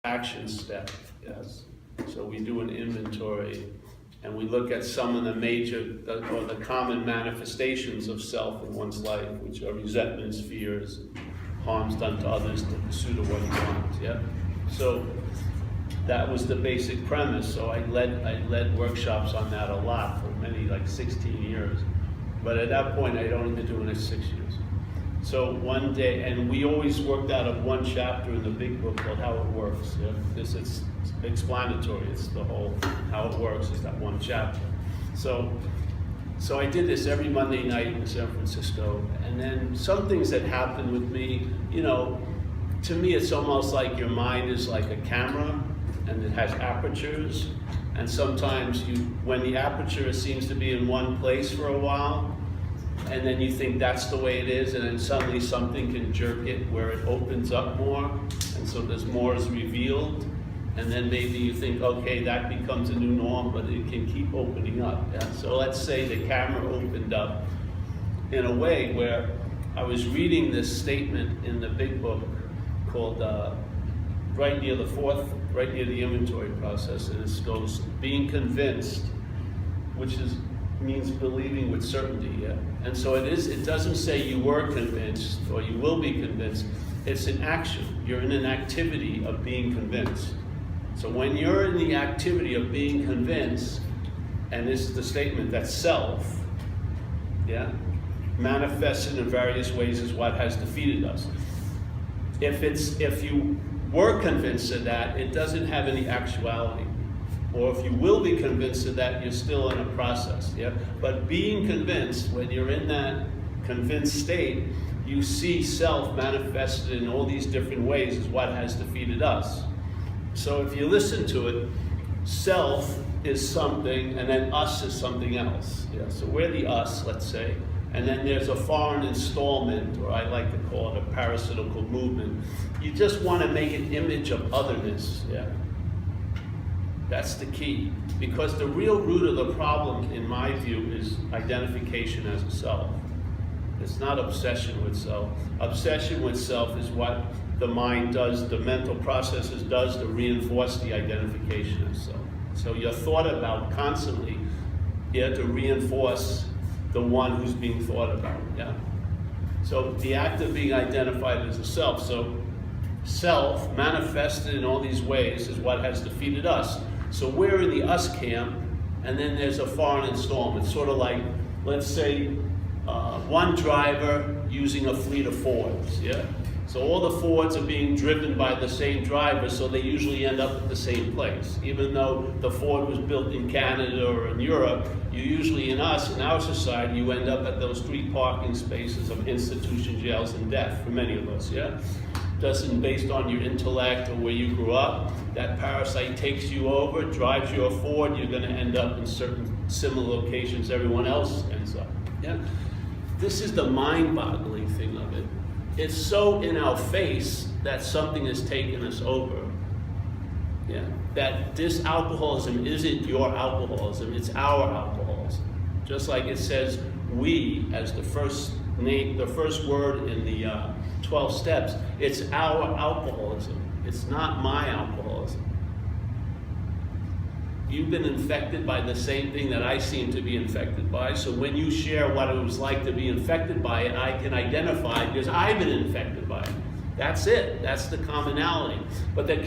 action step, yes. So we do an inventory and we look at some of the major or the common manifestations of self in one's life, which are resentments, fears, harms done to others, the pursuit of what you want, yeah? So that was the basic premise. So I led workshops on that a lot for many, like 16 years. But at that point, I'd only been doing it 6 years. So one day, and we always worked out of one chapter in the big book called How It Works. Yeah? This is explanatory. It's the whole, how it works is that one chapter. So I did this every Monday night in San Francisco. And then some things that happened with me, you know, to me it's almost like your mind is like a camera and it has apertures. And sometimes when the aperture seems to be in one place for a while, and then you think that's the way it is, and then suddenly something can jerk it where it opens up more, and so there's more is revealed, and then maybe you think, okay, that becomes a new norm, but it can keep opening up. Yeah? So let's say the camera opened up in a way where I was reading this statement in the big book called right near the inventory process, and it goes, being convinced, which means believing with certainty, yeah? And so it doesn't say you were convinced or you will be convinced. It's an action. You're in an activity of being convinced. So when you're in the activity of being convinced, and this is the statement that self, yeah, manifested in various ways is what has defeated us. If you were convinced of that, it doesn't have any actuality. Or if you will be convinced of that, you're still in a process, yeah? But being convinced, when you're in that convinced state, you see self manifested in all these different ways is what has defeated us. So if you listen to it, self is something, and then us is something else, yeah? So we're the us, let's say, and then there's a foreign installment, or I like to call it a parasitical movement. You just want to make an image of otherness, yeah? That's the key, because the real root of the problem, in my view, is identification as a self. It's not obsession with self. Obsession with self is what the mind does, the mental processes does to reinforce the identification of self. So you're thought about constantly, yeah, to reinforce the one who's being thought about, yeah? So the act of being identified as a self. So self manifested in all these ways is what has defeated us. So we're in the us camp, and then there's a foreign installment, sort of like, let's say, one driver using a fleet of Fords, yeah? So all the Fords are being driven by the same driver, so they usually end up at the same place. Even though the Ford was built in Canada or in Europe, you usually, in our society, you end up at those 3 parking spaces of institution, jails, and death, for many of us, yeah? Doesn't based on your intellect or where you grew up, that parasite takes you over, drives you a Ford, you're going to end up in certain similar locations everyone else ends up. Yeah? This is the mind-boggling thing of it. It's so in our face that something has taken us over. Yeah? That this alcoholism isn't your alcoholism, it's our alcoholism. Just like it says we as the first name, the first word in the 12 steps, it's our alcoholism. It's not my alcoholism. You've been infected by the same thing that I seem to be infected by, so when you share what it was like to be infected by it, I can identify because I've been infected by it. That's it. That's the commonality. But the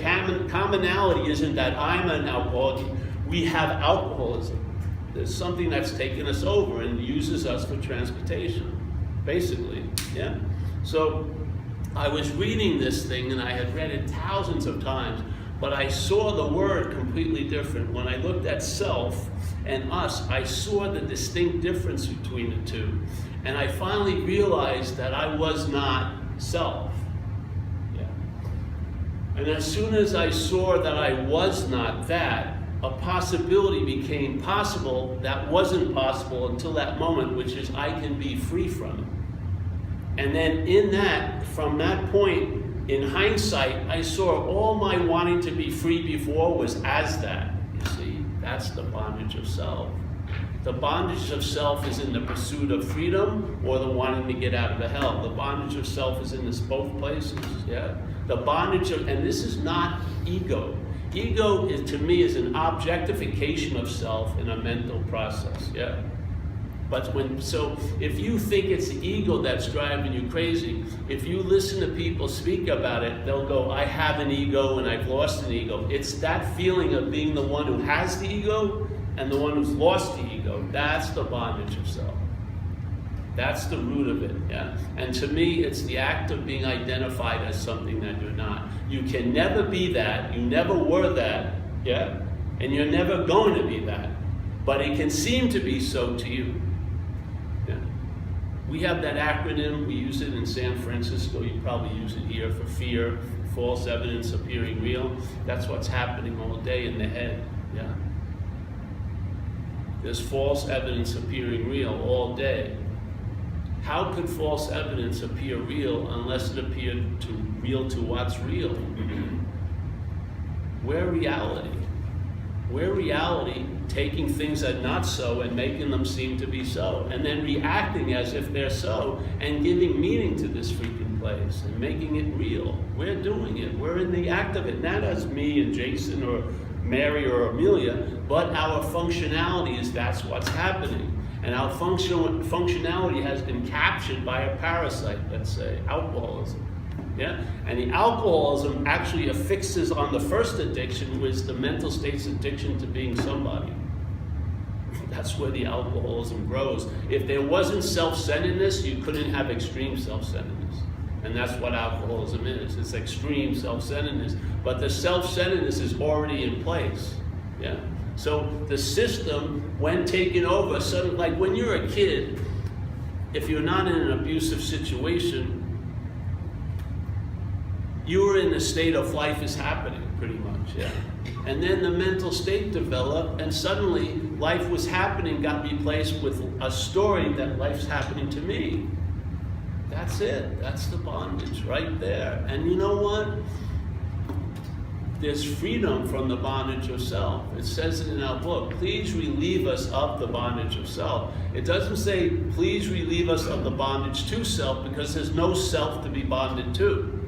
commonality isn't that I'm an alcoholic. We have alcoholism. There's something that's taken us over and uses us for transportation, basically, yeah? So I was reading this thing, and I had read it thousands of times, but I saw the word completely different. When I looked at self and us, I saw the distinct difference between the two. And I finally realized that I was not self. Yeah. And as soon as I saw that I was not that, a possibility became possible that wasn't possible until that moment, which is I can be free from it. And then in that, from that point, in hindsight, I saw all my wanting to be free before was as that. You see, that's the bondage of self. The bondage of self is in the pursuit of freedom or the wanting to get out of the hell. The bondage of self is in this both places, yeah? The bondage of, and this is not ego. Ego is, to me, is an objectification of self in a mental process, yeah? But so if you think it's the ego that's driving you crazy, if you listen to people speak about it, they'll go, I have an ego and I've lost an ego. It's that feeling of being the one who has the ego and the one who's lost the ego. That's the bondage of self. That's the root of it, yeah? And to me, it's the act of being identified as something that you're not. You can never be that, you never were that, yeah? And you're never going to be that. But it can seem to be so to you. Yeah. We have that acronym, we use it in San Francisco, you probably use it here for fear, false evidence appearing real. That's what's happening all day in the head, yeah? There's false evidence appearing real all day. How could false evidence appear real unless it appeared real to what's real? We're reality. We're reality, taking things that are not so and making them seem to be so, and then reacting as if they're so, and giving meaning to this freaking place, and making it real. We're doing it. We're in the act of it. Not as me and Jason or Mary or Amelia, but our functionality is that's what's happening. And our functionality has been captured by a parasite, let's say, alcoholism. Yeah? And the alcoholism actually affixes on the first addiction, which is the mental state's addiction to being somebody. That's where the alcoholism grows. If there wasn't self-centeredness, you couldn't have extreme self-centeredness. And that's what alcoholism is. It's extreme self-centeredness. But the self-centeredness is already in place. Yeah? So the system, when taken over, suddenly, like when you're a kid, if you're not in an abusive situation, you were in a state of life is happening, pretty much, yeah. And then the mental state developed, and suddenly life was happening got replaced with a story that life's happening to me. That's it. That's the bondage right there. And you know what? There's freedom from the bondage of self. It says it in our book, please relieve us of the bondage of self. It doesn't say, please relieve us of the bondage to self, because there's no self to be bonded to.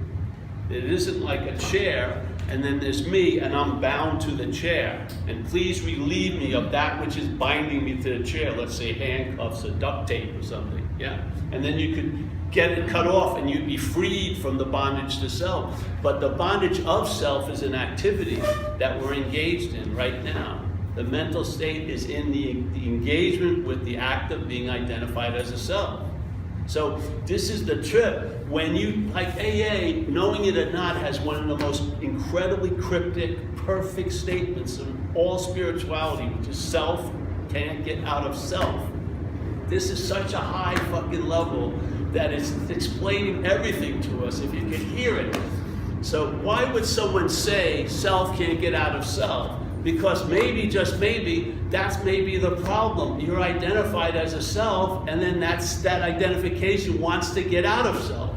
It isn't like a chair, and then there's me, and I'm bound to the chair. And please relieve me of that which is binding me to the chair. Let's say handcuffs or duct tape or something, yeah? And then you could get it cut off and you'd be freed from the bondage to self. But the bondage of self is an activity that we're engaged in right now. The mental state is in the engagement with the act of being identified as a self. So this is the trip. When you, like AA, knowing it or not, has one of the most incredibly cryptic, perfect statements of all spirituality, which is self can't get out of self. This is such a high fucking level that it's explaining everything to us if you can hear it. So why would someone say self can't get out of self? Because maybe, just maybe, that's maybe the problem. You're identified as a self, and then that identification wants to get out of self.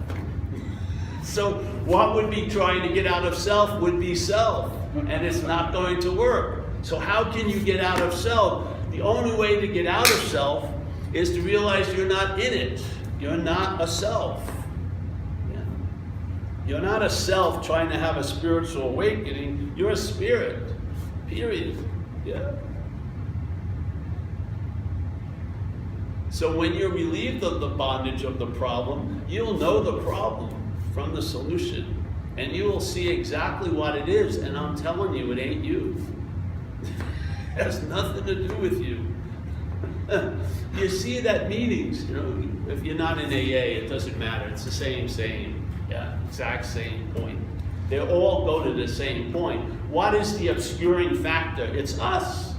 So what would be trying to get out of self would be self, and it's not going to work. So how can you get out of self? The only way to get out of self is to realize you're not in it. You're not a self. Yeah. You're not a self trying to have a spiritual awakening. You're a spirit. Period. Yeah. So when you're relieved of the bondage of the problem, you'll know the problem from the solution. And you will see exactly what it is. And I'm telling you, it ain't you. It has nothing to do with you. You see it at meetings, you know, if you're not in AA, it doesn't matter. It's the same, yeah, exact same point. They all go to the same point. What is the obscuring factor? It's us,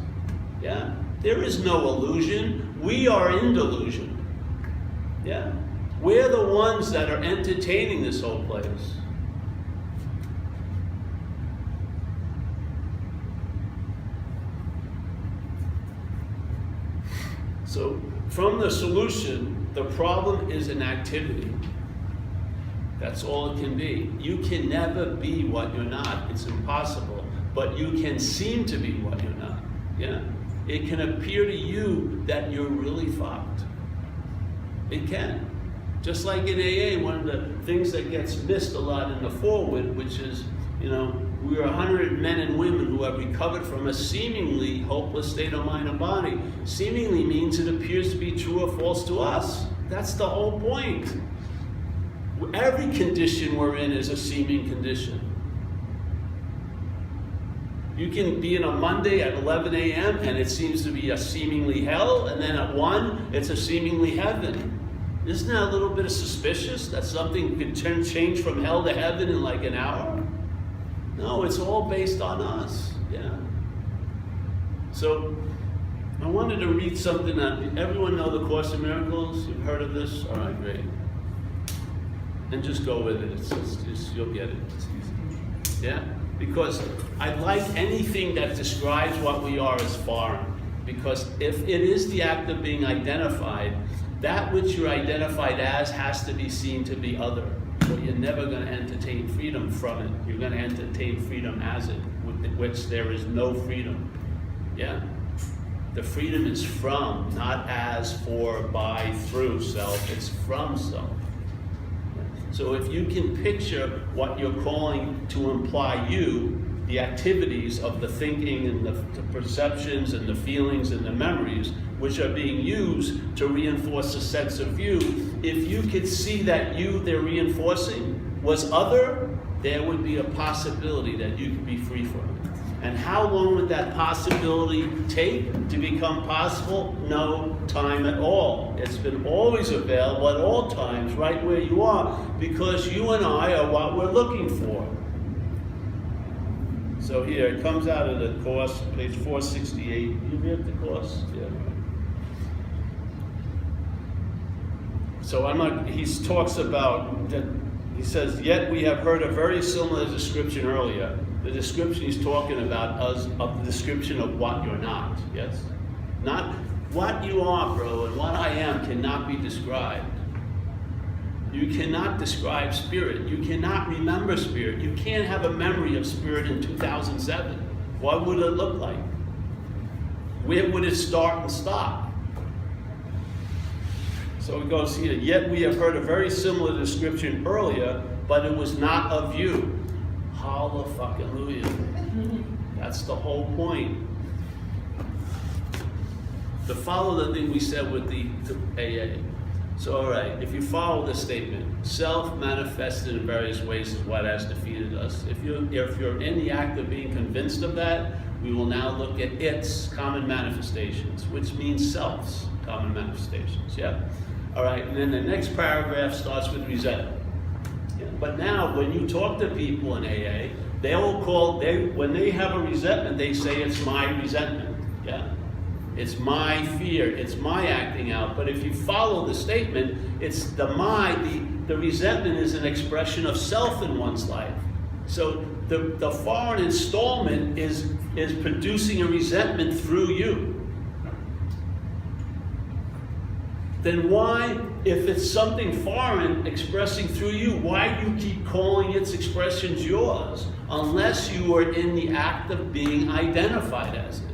yeah? There is no illusion. We are in delusion, yeah? We're the ones that are entertaining this whole place. So from the solution, the problem is an activity. That's all it can be. You can never be what you're not. It's impossible. But you can seem to be what you're not. Yeah? It can appear to you that you're really fucked. It can. Just like in AA, one of the things that gets missed a lot in the forward, which is, we are 100 men and women who have recovered from a seemingly hopeless state of mind and body. Seemingly means it appears to be true or false to us. That's the whole point. Every condition we're in is a seeming condition. You can be in a Monday at 11 a.m. and it seems to be a seemingly hell, and then at 1, it's a seemingly heaven. Isn't that a little bit suspicious that something could change from hell to heaven in like an hour? No, it's all based on us. Yeah. So, I wanted to read something that, everyone know the Course in Miracles? You've heard of this? All right, great. And just go with it. It's just you'll get it. It's easy. Yeah? Because I like anything that describes what we are as foreign. Because if it is the act of being identified, that which you're identified as has to be seen to be other. So you're never going to entertain freedom from it. You're going to entertain freedom as it, with which there is no freedom. Yeah? The freedom is from, not as, for, by, through self. It's from self. So if you can picture what you're calling to imply you, the activities of the thinking and the perceptions and the feelings and the memories, which are being used to reinforce a sense of you, if you could see that you they're reinforcing was other, there would be a possibility that you could be free from it. And how long would that possibility take to become possible? No time at all. It's been always available at all times, right where you are, because you and I are what we're looking for. So here, it comes out of the Course, page 468. You read the Course? Yeah. So he talks about, he says, yet we have heard a very similar description earlier. The description he's talking about is of the description of what you're not, yes? Not what you are, bro, and what I am cannot be described. You cannot describe spirit. You cannot remember spirit. You can't have a memory of spirit in 2007. What would it look like? Where would it start and stop? So it goes here, yet we have heard a very similar description earlier, but it was not of you. Hallelujah. That's the whole point. To follow the thing we said with the AA. So, all right, if you follow this statement, self manifested in various ways is what has defeated us. If you're in the act of being convinced of that, we will now look at its common manifestations, which means self's common manifestations. Yeah? All right, and then the next paragraph starts with resentment. Yeah. But now, when you talk to people in AA, when they have a resentment, they say it's my resentment. Yeah? It's my fear, it's my acting out. But if you follow the statement, it's the resentment is an expression of self in one's life. So the foreign installment is producing a resentment through you. Then why, if it's something foreign expressing through you, why do you keep calling its expressions yours? Unless you are in the act of being identified as it.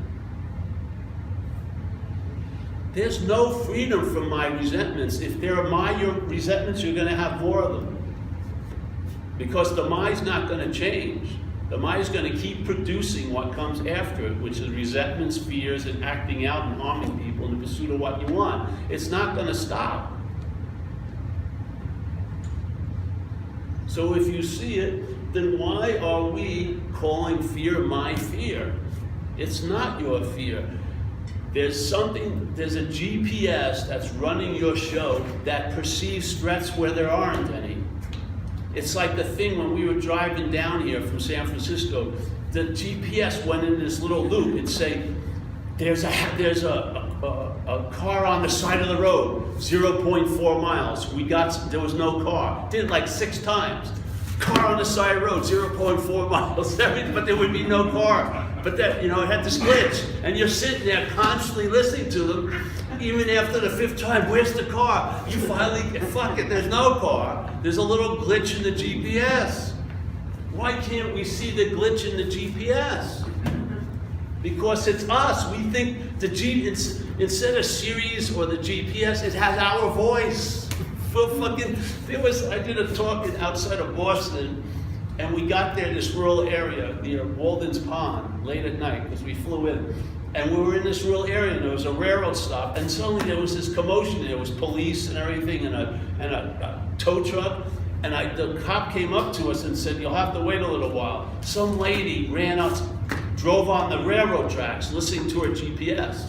There's no freedom from my resentments. If they're your resentments, you're going to have more of them. Because the mind's not going to change. The mind's going to keep producing what comes after it, which is resentments, fears, and acting out and harming people in the pursuit of what you want. It's not going to stop. So if you see it, then why are we calling fear my fear? It's not your fear. There's a GPS that's running your show that perceives threats where there aren't any. It's like the thing when we were driving down here from San Francisco, the GPS went in this little loop. It'd say, there's a car on the side of the road, 0.4 miles. There was no car. Did it like 6 times. Car on the side of the road, 0.4 miles, but there would be no car. But that, it had this glitch. And you're sitting there constantly listening to them, even after the 5th time, where's the car? You finally, fuck it, there's no car. There's a little glitch in the GPS. Why can't we see the glitch in the GPS? Because it's us. We think instead of Sirius or the GPS, it has our voice. I did a talk outside of Boston, and we got there, this rural area near Walden's Pond, late at night, because we flew in. And we were in this rural area, and there was a railroad stop, and suddenly there was this commotion. There was police and everything, and a tow truck. And the cop came up to us and said, "You'll have to wait a little while." Some lady ran out, drove on the railroad tracks, listening to her GPS.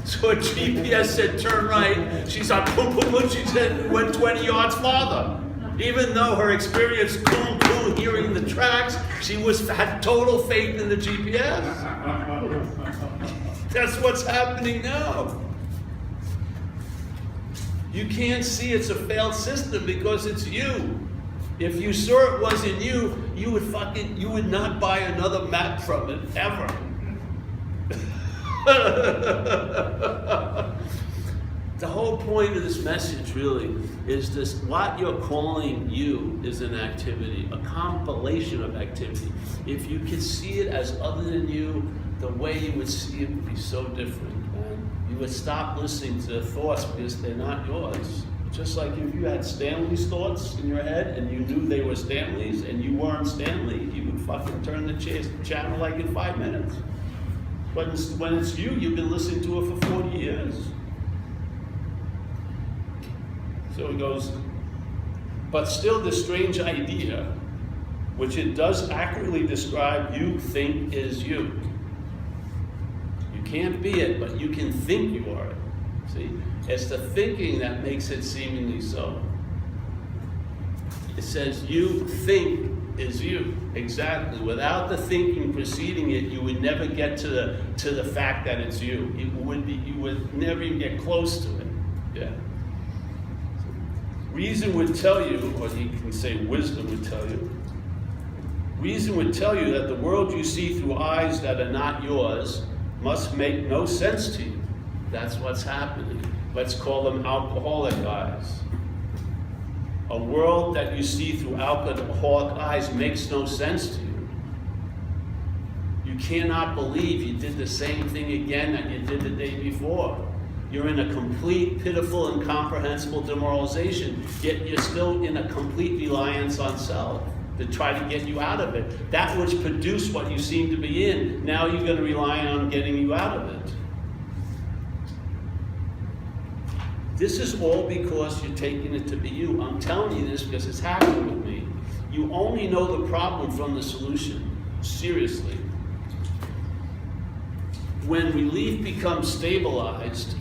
So her GPS said, "Turn right." She said, "Boom, boom, boom." She said, went 20 yards farther. Even though her experience, boom, boom, hearing the tracks, she had total faith in the GPS. That's what's happening now. You can't see it's a failed system because it's you. If you saw it wasn't you, you would not buy another map from it, ever. The whole point of this message really is this: what you're calling you is an activity, a compilation of activity. If you could see it as other than you, the way you would see it would be so different. And you would stop listening to the thoughts because they're not yours. Just like if you had Stanley's thoughts in your head and you knew they were Stanley's and you weren't Stanley, you would fucking turn the channel like in 5 minutes. But when it's you, you've been listening to it for 40 years. So he goes, but still this strange idea, which it does accurately describe, you think is you. You can't be it, but you can think you are it. See? It's the thinking that makes it seemingly so. It says you think is you. Exactly. Without the thinking preceding it, you would never get to the fact that it's you. You would never even get close to it. Yeah. Reason would tell you, or you can say wisdom would tell you. Reason would tell you that the world you see through eyes that are not yours must make no sense to you. That's what's happening. Let's call them alcoholic eyes. A world that you see through alcoholic eyes makes no sense to you. You cannot believe you did the same thing again that you did the day before. You're in a complete, pitiful, incomprehensible demoralization, yet you're still in a complete reliance on self to try to get you out of it. That which produced what you seem to be in, now you're going to rely on getting you out of it. This is all because you're taking it to be you. I'm telling you this because it's happening with me. You only know the problem from the solution. Seriously. When relief becomes stabilized,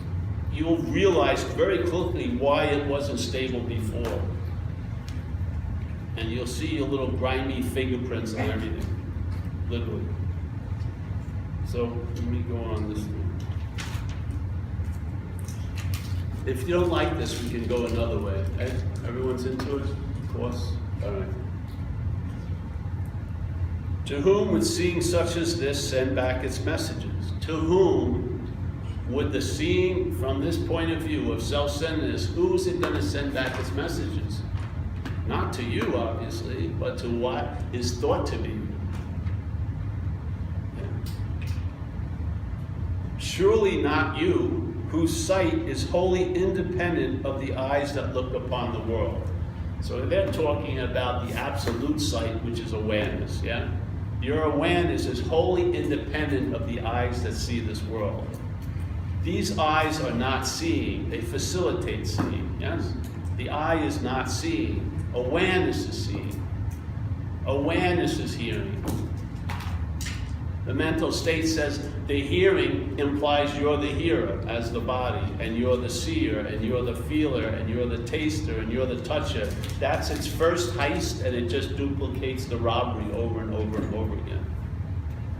you'll realize very quickly why it wasn't stable before. And you'll see your little grimy fingerprints on everything. Literally. So, let me go on this one. If you don't like this, we can go another way. Okay? Everyone's into it? Of course. All right. To whom would seeing such as this send back its messages? To whom would the seeing from this point of view of self-centeredness, who is it going to send back its messages? Not to you, obviously, but to what is thought to be. Yeah. Surely not you, whose sight is wholly independent of the eyes that look upon the world. So they're talking about the absolute sight, which is awareness, yeah? Your awareness is wholly independent of the eyes that see this world. These eyes are not seeing, they facilitate seeing, yes? The eye is not seeing, awareness is seeing. Awareness is hearing. The mental state says the hearing implies you're the hearer as the body, and you're the seer, and you're the feeler, and you're the taster, and you're the toucher. That's its first heist, and it just duplicates the robbery over and over and over again.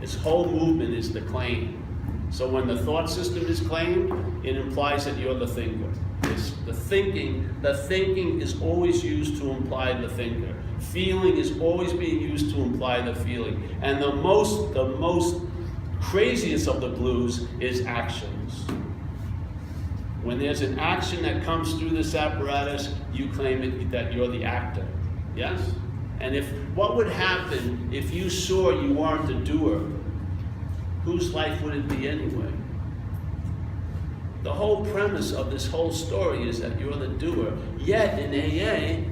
Its whole movement is the claim. So when the thought system is claimed, it implies that you're the thinker. It's the thinking is always used to imply the thinker. Feeling is always being used to imply the feeling. And the most craziest of the blues is actions. When there's an action that comes through this apparatus, you claim it, that you're the actor. Yes? And what would happen if you saw you weren't the doer? Whose life would it be anyway? The whole premise of this whole story is that you're the doer. Yet in AA,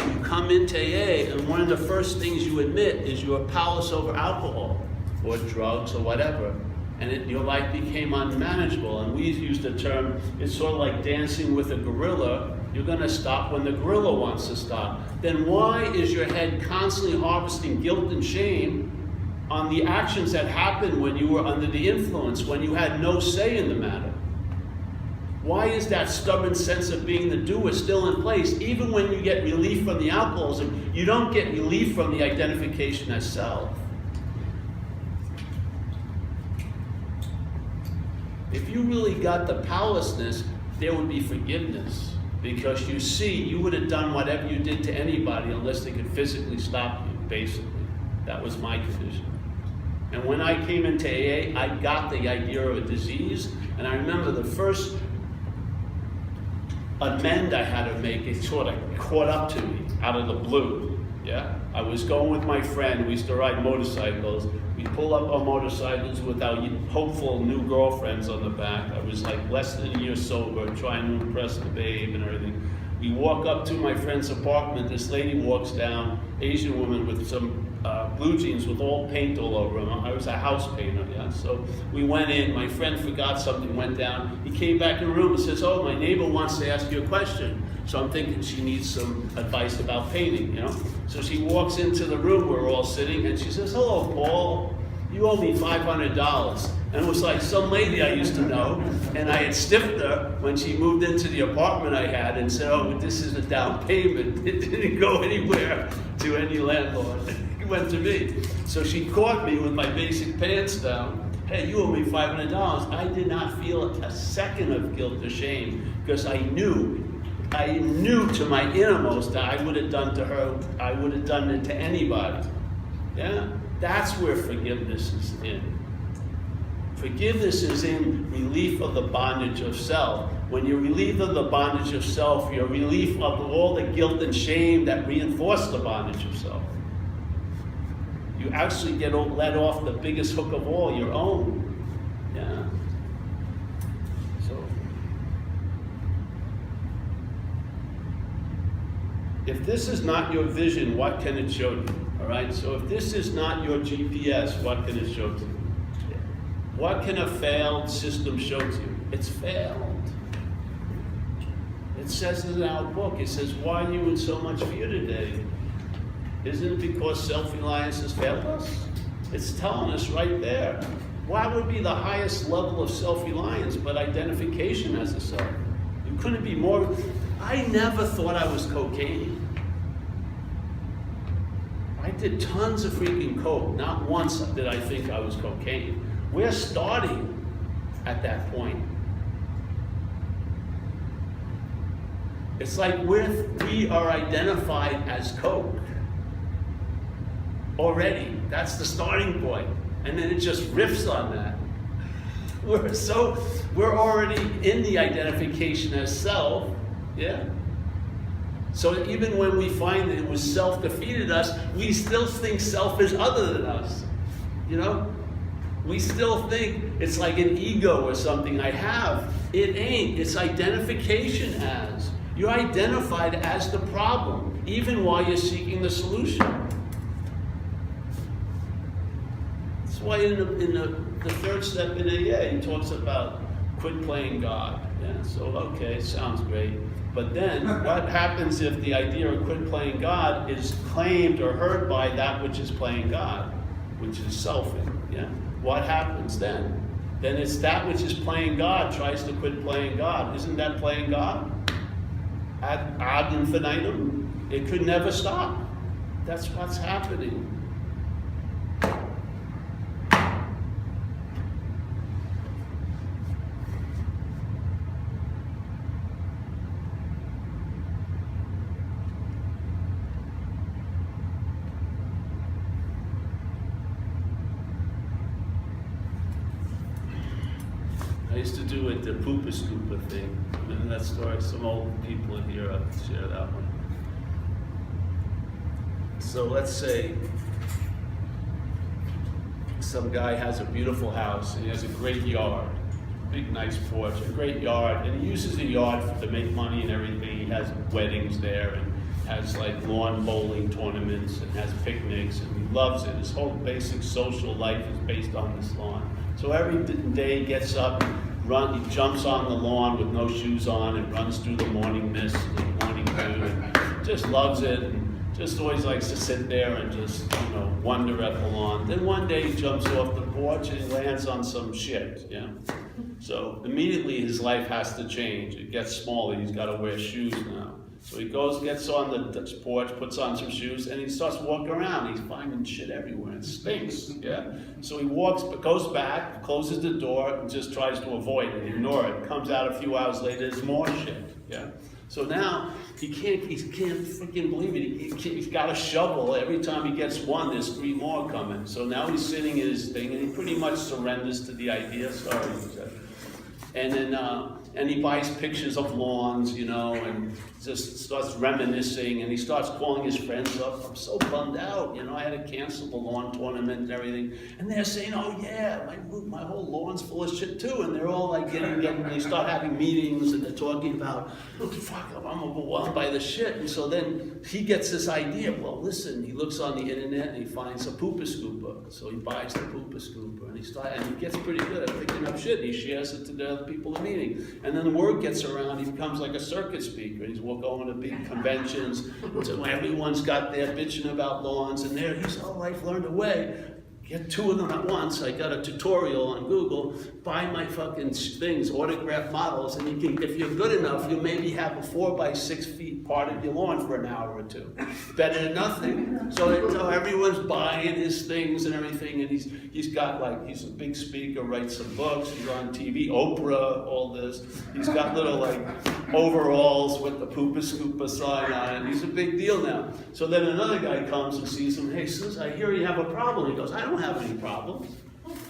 you come into AA, and one of the first things you admit is your powerless over alcohol or drugs or whatever. And your life became unmanageable. And we use the term, it's sort of like dancing with a gorilla. You're going to stop when the gorilla wants to stop. Then why is your head constantly harvesting guilt and shame on the actions that happened when you were under the influence, when you had no say in the matter? Why is that stubborn sense of being the doer still in place? Even when you get relief from the alcoholism, you don't get relief from the identification as self. If you really got the powerlessness, there would be forgiveness. Because you see, you would have done whatever you did to anybody unless they could physically stop you, basically. That was my condition. And when I came into AA, I got the idea of a disease. And I remember the first amend I had to make, it sort of caught up to me out of the blue. Yeah? I was going with my friend, we used to ride motorcycles. We pull up our motorcycles with our hopeful new girlfriends on the back. I was like less than a year sober, trying to impress the babe and everything. We walk up to my friend's apartment. This lady walks down, Asian woman with some blue jeans with all paint all over them. I was a house painter, yeah? So we went in, my friend forgot something, went down. He came back in the room and says, oh, my neighbor wants to ask you a question. So I'm thinking she needs some advice about painting, you know? So she walks into the room where we're all sitting and she says, hello, Paul, you owe me $500. And it was like some lady I used to know, and I had stiffed her when she moved into the apartment I had and said, oh, this is a down payment. It didn't go anywhere to any landlord. It went to me. So she caught me with my basic pants down. Hey, you owe me $500. I did not feel a second of guilt or shame because I knew to my innermost that I would have done to her, I would have done it to anybody. Yeah? That's where forgiveness is in. Forgiveness is in relief of the bondage of self. When you're relieved of the bondage of self, you're relief of all the guilt and shame that reinforce the bondage of self. You actually get let off the biggest hook of all, your own. Yeah. So, if this is not your vision, what can it show you? All right. So, if this is not your GPS, what can it show to you? What can a failed system show to you? It's failed. It says it in our book. It says, why are you in so much fear today? Isn't it because self-reliance has failed us? It's telling us right there. What would be the highest level of self-reliance but identification as a self? You couldn't be more. I never thought I was cocaine. I did tons of freaking coke. Not once did I think I was cocaine. We're starting at that point. It's like we are identified as coke already. That's the starting point. And then it just riffs on that. We're already in the identification as self, yeah? So even when we find that it was self defeated us, we still think self is other than us, you know? We still think it's like an ego or something I have. It ain't. It's identification as. You're identified as the problem, even while you're seeking the solution. That's why in the third step in AA, he talks about quit playing God. Yeah, so, okay, sounds great. But then, what happens if the idea of quit playing God is claimed or heard by that which is playing God, which is selfing, yeah? What happens then? Then it's that which is playing God tries to quit playing God. Isn't that playing God? Ad infinitum. It could never stop. That's what's happening. I used to do it, the poopa scoopa thing. Remember that story? Some old people in here, I'll share that one. So let's say some guy has a beautiful house and he has a great yard. big nice porch, a great yard, and he uses the yard to make money and everything. He has weddings there and has like lawn bowling tournaments and has picnics, and he loves it. His whole basic social life is based on this lawn. So every day he gets up, he jumps on the lawn with no shoes on and runs through the morning mist and the morning dew and just loves it. And just always likes to sit there and just, wonder at the lawn. Then one day he jumps off the porch and he lands on some shit, So immediately his life has to change. It gets smaller, he's got to wear shoes now. So he gets on the porch, puts on some shoes, and he starts walking around. He's finding shit everywhere. It stinks, So he goes back, closes the door, and just tries to avoid it, ignore it. Comes out a few hours later, there's more shit, So now he can't freaking believe it. He's got a shovel. Every time he gets one, there's 3 more coming. So now he's sitting in his thing, and he pretty much surrenders to the idea. Sorry, and then and he buys pictures of lawns, and just starts reminiscing, and he starts calling his friends up. I'm so bummed out, I had to cancel the lawn tournament and everything. And they're saying, oh yeah, my whole lawn's full of shit too. And they're all like getting, they start having meetings and they're talking about, fuck, I'm overwhelmed by the shit. And so then he gets this idea, well listen, he looks on the internet and he finds a pooper scooper. So he buys the pooper scooper and he gets pretty good at picking up shit. He shares it to the other people in the meeting. And then the word gets around, he becomes like a circuit speaker. He's going to big conventions, so everyone's got there bitching about lawns, and there he's all life learned away. Get 2 of them at once. I got a tutorial on Google. Buy my fucking things, autograph models, and you can, if you're good enough, you'll maybe have a 4 by 6 feet part of your lawn for an hour or 2. Better than nothing. So everyone's buying his things and everything, and he's a big speaker, writes some books, he's on TV, Oprah, all this. He's got little overalls with the pooper scooper sign on it. He's a big deal now. So then another guy comes and sees him. Hey, Sus, I hear you have a problem. He goes, I don't have any problems.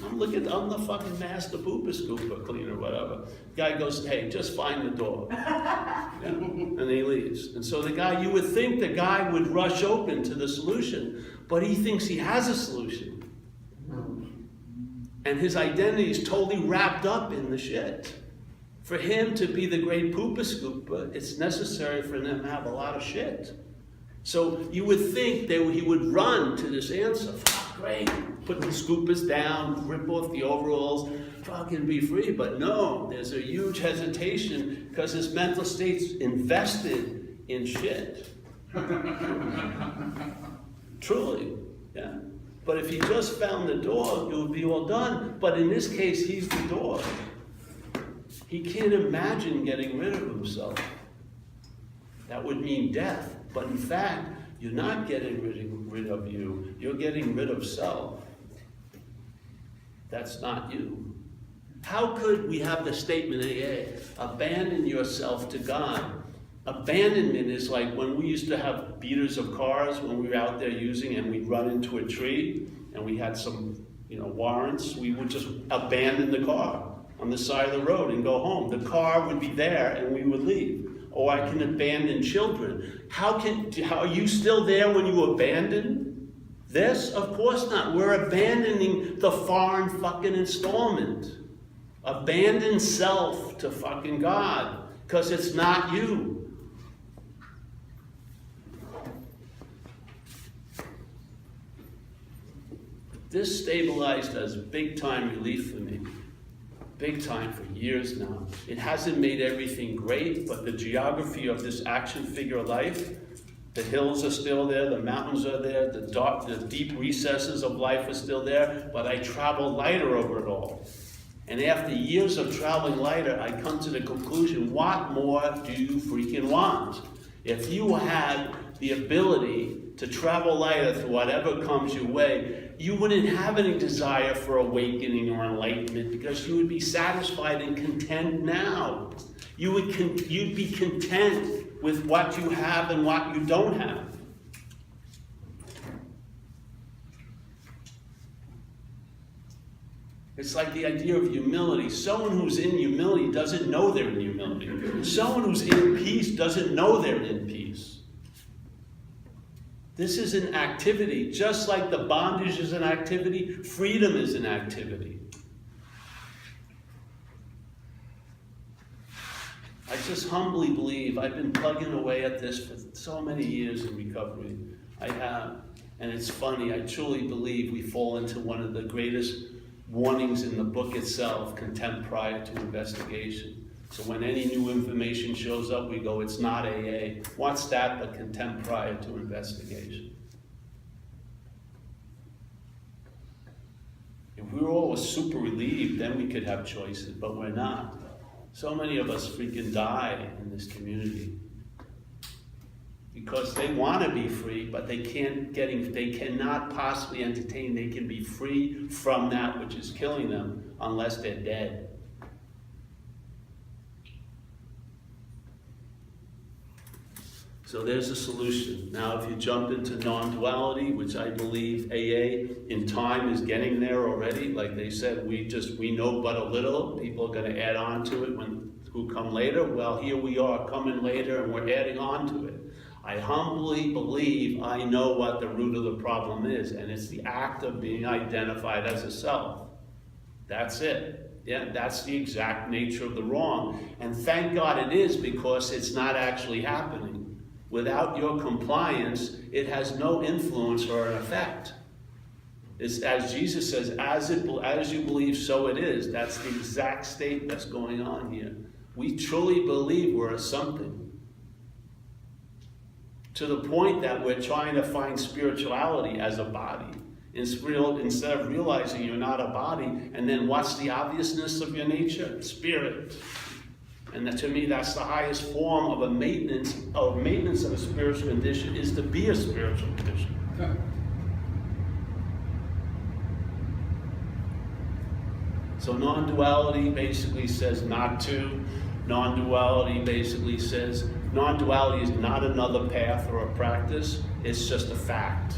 I'm the fucking master pooper scooper cleaner, whatever. Guy goes, hey, just find the door. And he leaves. And so you would think the guy would rush open to the solution, but he thinks he has a solution. And his identity is totally wrapped up in the shit. For him to be the great pooper scooper, it's necessary for him to have a lot of shit. So you would think he would run to this answer. Great, put the scoopers down, rip off the overalls, fucking be free. But no, there's a huge hesitation because his mental state's invested in shit. Truly, But if he just found the door, it would be all done. But in this case, he's the door. He can't imagine getting rid of himself. That would mean death. But in fact, you're not getting rid of you. You're getting rid of self. That's not you. How could we have the statement, abandon yourself to God? Abandonment is like when we used to have beaters of cars when we were out there using, and we'd run into a tree and we had some warrants. We would just abandon the car on the side of the road and go home. The car would be there and we would leave. Or I can abandon children. Are you still there when you abandon this? Of course not. We're abandoning the foreign fucking installment. Abandon self to fucking God, because it's not you. This stabilized as big time relief for me. Big time for years now. It hasn't made everything great, but the geography of this action figure life, the hills are still there, the mountains are there, the deep recesses of life are still there, but I travel lighter over it all. And after years of traveling lighter, I come to the conclusion, what more do you freaking want? If you had the ability to travel lighter through whatever comes your way, you wouldn't have any desire for awakening or enlightenment because you would be satisfied and content now. You'd be content with what you have and what you don't have. It's like the idea of humility. Someone who's in humility doesn't know they're in humility. Someone who's in peace doesn't know they're in peace. This is an activity. Just like the bondage is an activity, freedom is an activity. I just humbly believe, I've been plugging away at this for so many years in recovery. I have. And it's funny, I truly believe we fall into one of the greatest warnings in the book itself, contempt prior to investigation. So when any new information shows up, we go, it's not AA. What's that but contempt prior to investigation? If we were all super relieved, then we could have choices, but we're not. So many of us freaking die in this community because they want to be free, but they cannot possibly entertain. They can be free from that which is killing them unless they're dead. So there's a solution. Now, if you jump into non-duality, which I believe AA in time is getting there already, like they said, we know but a little. People are going to add on to it who come later. Well, here we are coming later and we're adding on to it. I humbly believe I know what the root of the problem is, and it's the act of being identified as a self. That's it. Yeah, that's the exact nature of the wrong. And thank God it is, because it's not actually happening. Without your compliance, it has no influence or an effect. It's, as Jesus says, as you believe, so it is. That's the exact state that's going on here. We truly believe we're a something. To the point that we're trying to find spirituality as a body. Instead of realizing you're not a body, and then what's the obviousness of your nature? Spirit. And that, to me, that's the highest form of a maintenance of a spiritual condition, is to be a spiritual condition. Okay. So non-duality basically says not to. Non-duality basically says, non-duality is not another path or a practice, it's just a fact.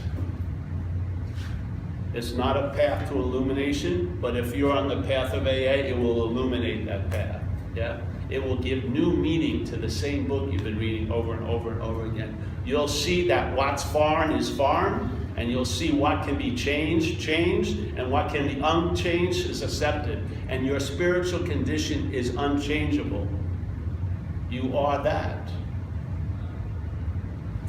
It's not a path to illumination, but if you're on the path of AA, it will illuminate that path. Yeah? It will give new meaning to the same book you've been reading over and over and over again. You'll see that what's foreign is foreign, and you'll see what can be changed, and what can be unchanged is accepted. And your spiritual condition is unchangeable. You are that.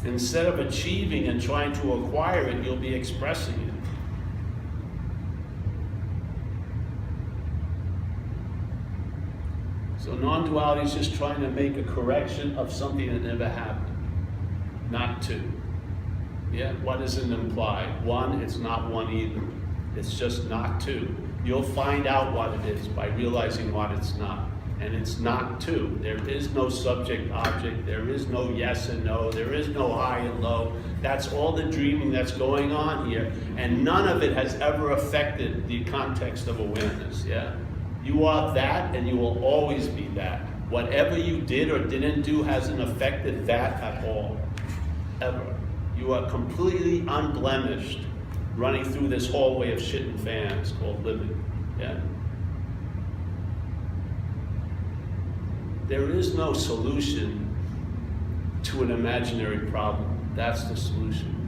Instead of achieving and trying to acquire it, you'll be expressing it. So non-duality is just trying to make a correction of something that never happened. Not two. Yeah, what does it imply? One, it's not one either. It's just not two. You'll find out what it is by realizing what it's not. And it's not two. There is no subject-object. There is no yes and no. There is no high and low. That's all the dreaming that's going on here. And none of it has ever affected the context of awareness, yeah? You are that, and you will always be that. Whatever you did or didn't do hasn't affected that at all, ever. You are completely unblemished, running through this hallway of shit and fans called living. Yeah. There is no solution to an imaginary problem. That's the solution.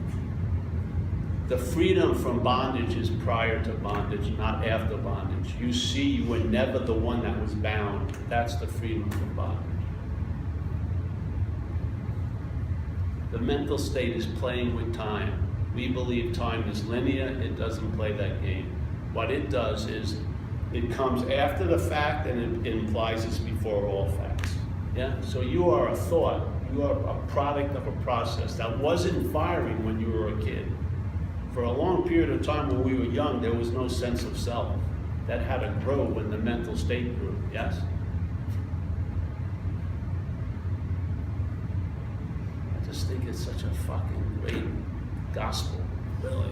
The freedom from bondage is prior to bondage, not after bondage. You see, you were never the one that was bound. That's the freedom from bondage. The mental state is playing with time. We believe time is linear. It doesn't play that game. What it does is it comes after the fact, and it implies it's before all facts. Yeah? So you are a thought. You are a product of a process that wasn't firing when you were a kid. For a long period of time when we were young, there was no sense of self. That had to grow when the mental state grew, yes? I just think it's such a fucking great gospel, really.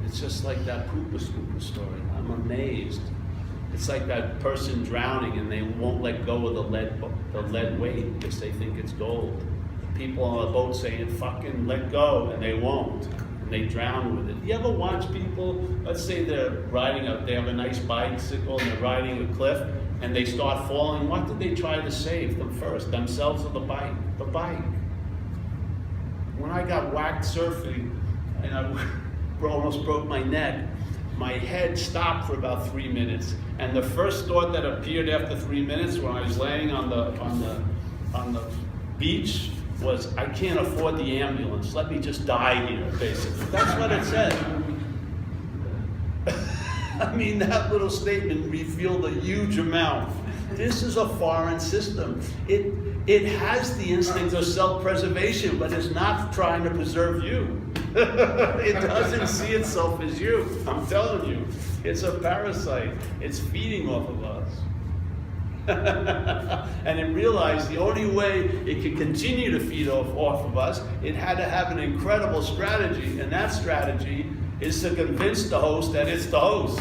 It's just like that Poopa Scoopa story. I'm amazed. It's like that person drowning and they won't let go of the lead weight because they think it's gold. The people on the boat saying, fucking let go, and they won't. And they drown with it. You ever watch people, let's say they have a nice bicycle and they're riding a cliff and they start falling. What did they try to save them first? Themselves or the bike? The bike. When I got whacked surfing and I almost broke my neck. My head stopped for about 3 minutes, and the first thought that appeared after 3 minutes when I was laying on the beach was, I can't afford the ambulance. Let me just die here, basically. That's what it said. I mean, that little statement revealed a huge amount. This is a foreign system. It has the instinct of self-preservation, but it's not trying to preserve you. It doesn't see itself as you. I'm telling you, it's a parasite. It's feeding off of us. And it realized the only way it could continue to feed off of us, it had to have an incredible strategy, and that strategy is to convince the host that it's the host.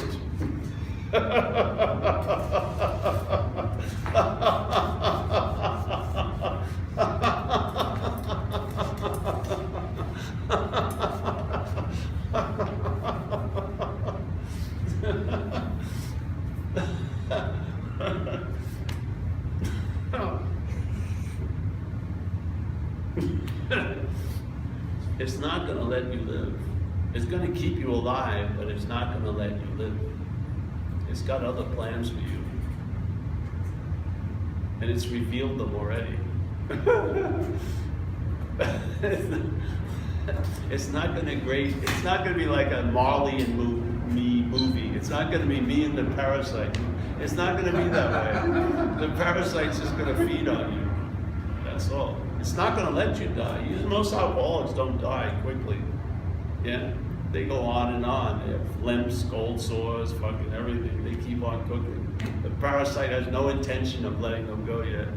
It's not going to let you live. It's going to keep you alive, but it's not going to let you live. It's got other plans for you. And it's revealed them already. It's not going to be like a Marley and Me movie. It's not going to be me and the parasite. It's not going to be that way. The parasite's just going to feed on you. That's all. It's not going to let you die. Most alcoholics don't die quickly. Yeah? They go on and on. They have limps, cold sores, fucking everything. They keep on cooking. The parasite has no intention of letting them go yet.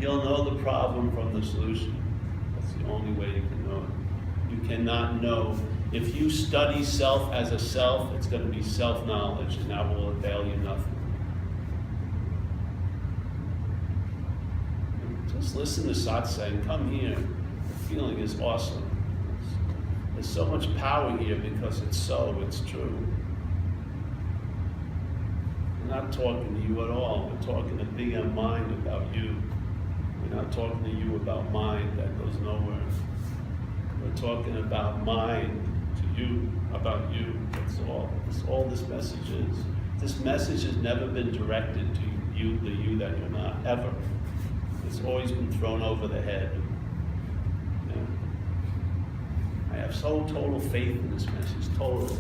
You'll know the problem from the solution. That's the only way you can know it. You cannot know. If you study self as a self, it's going to be self-knowledge, and that will avail you nothing. Just listen to satsang, come here. The feeling is awesome. There's so much power here because it's true. We're not talking to you at all. We're talking to big M mind about you. We're not talking to you about mind that goes nowhere. We're talking about mind to you, about you. That's all. That's all this message is. This message has never been directed to you, the you that you're not, ever. It's always been thrown over the head. Yeah. I have so total faith in this message, total.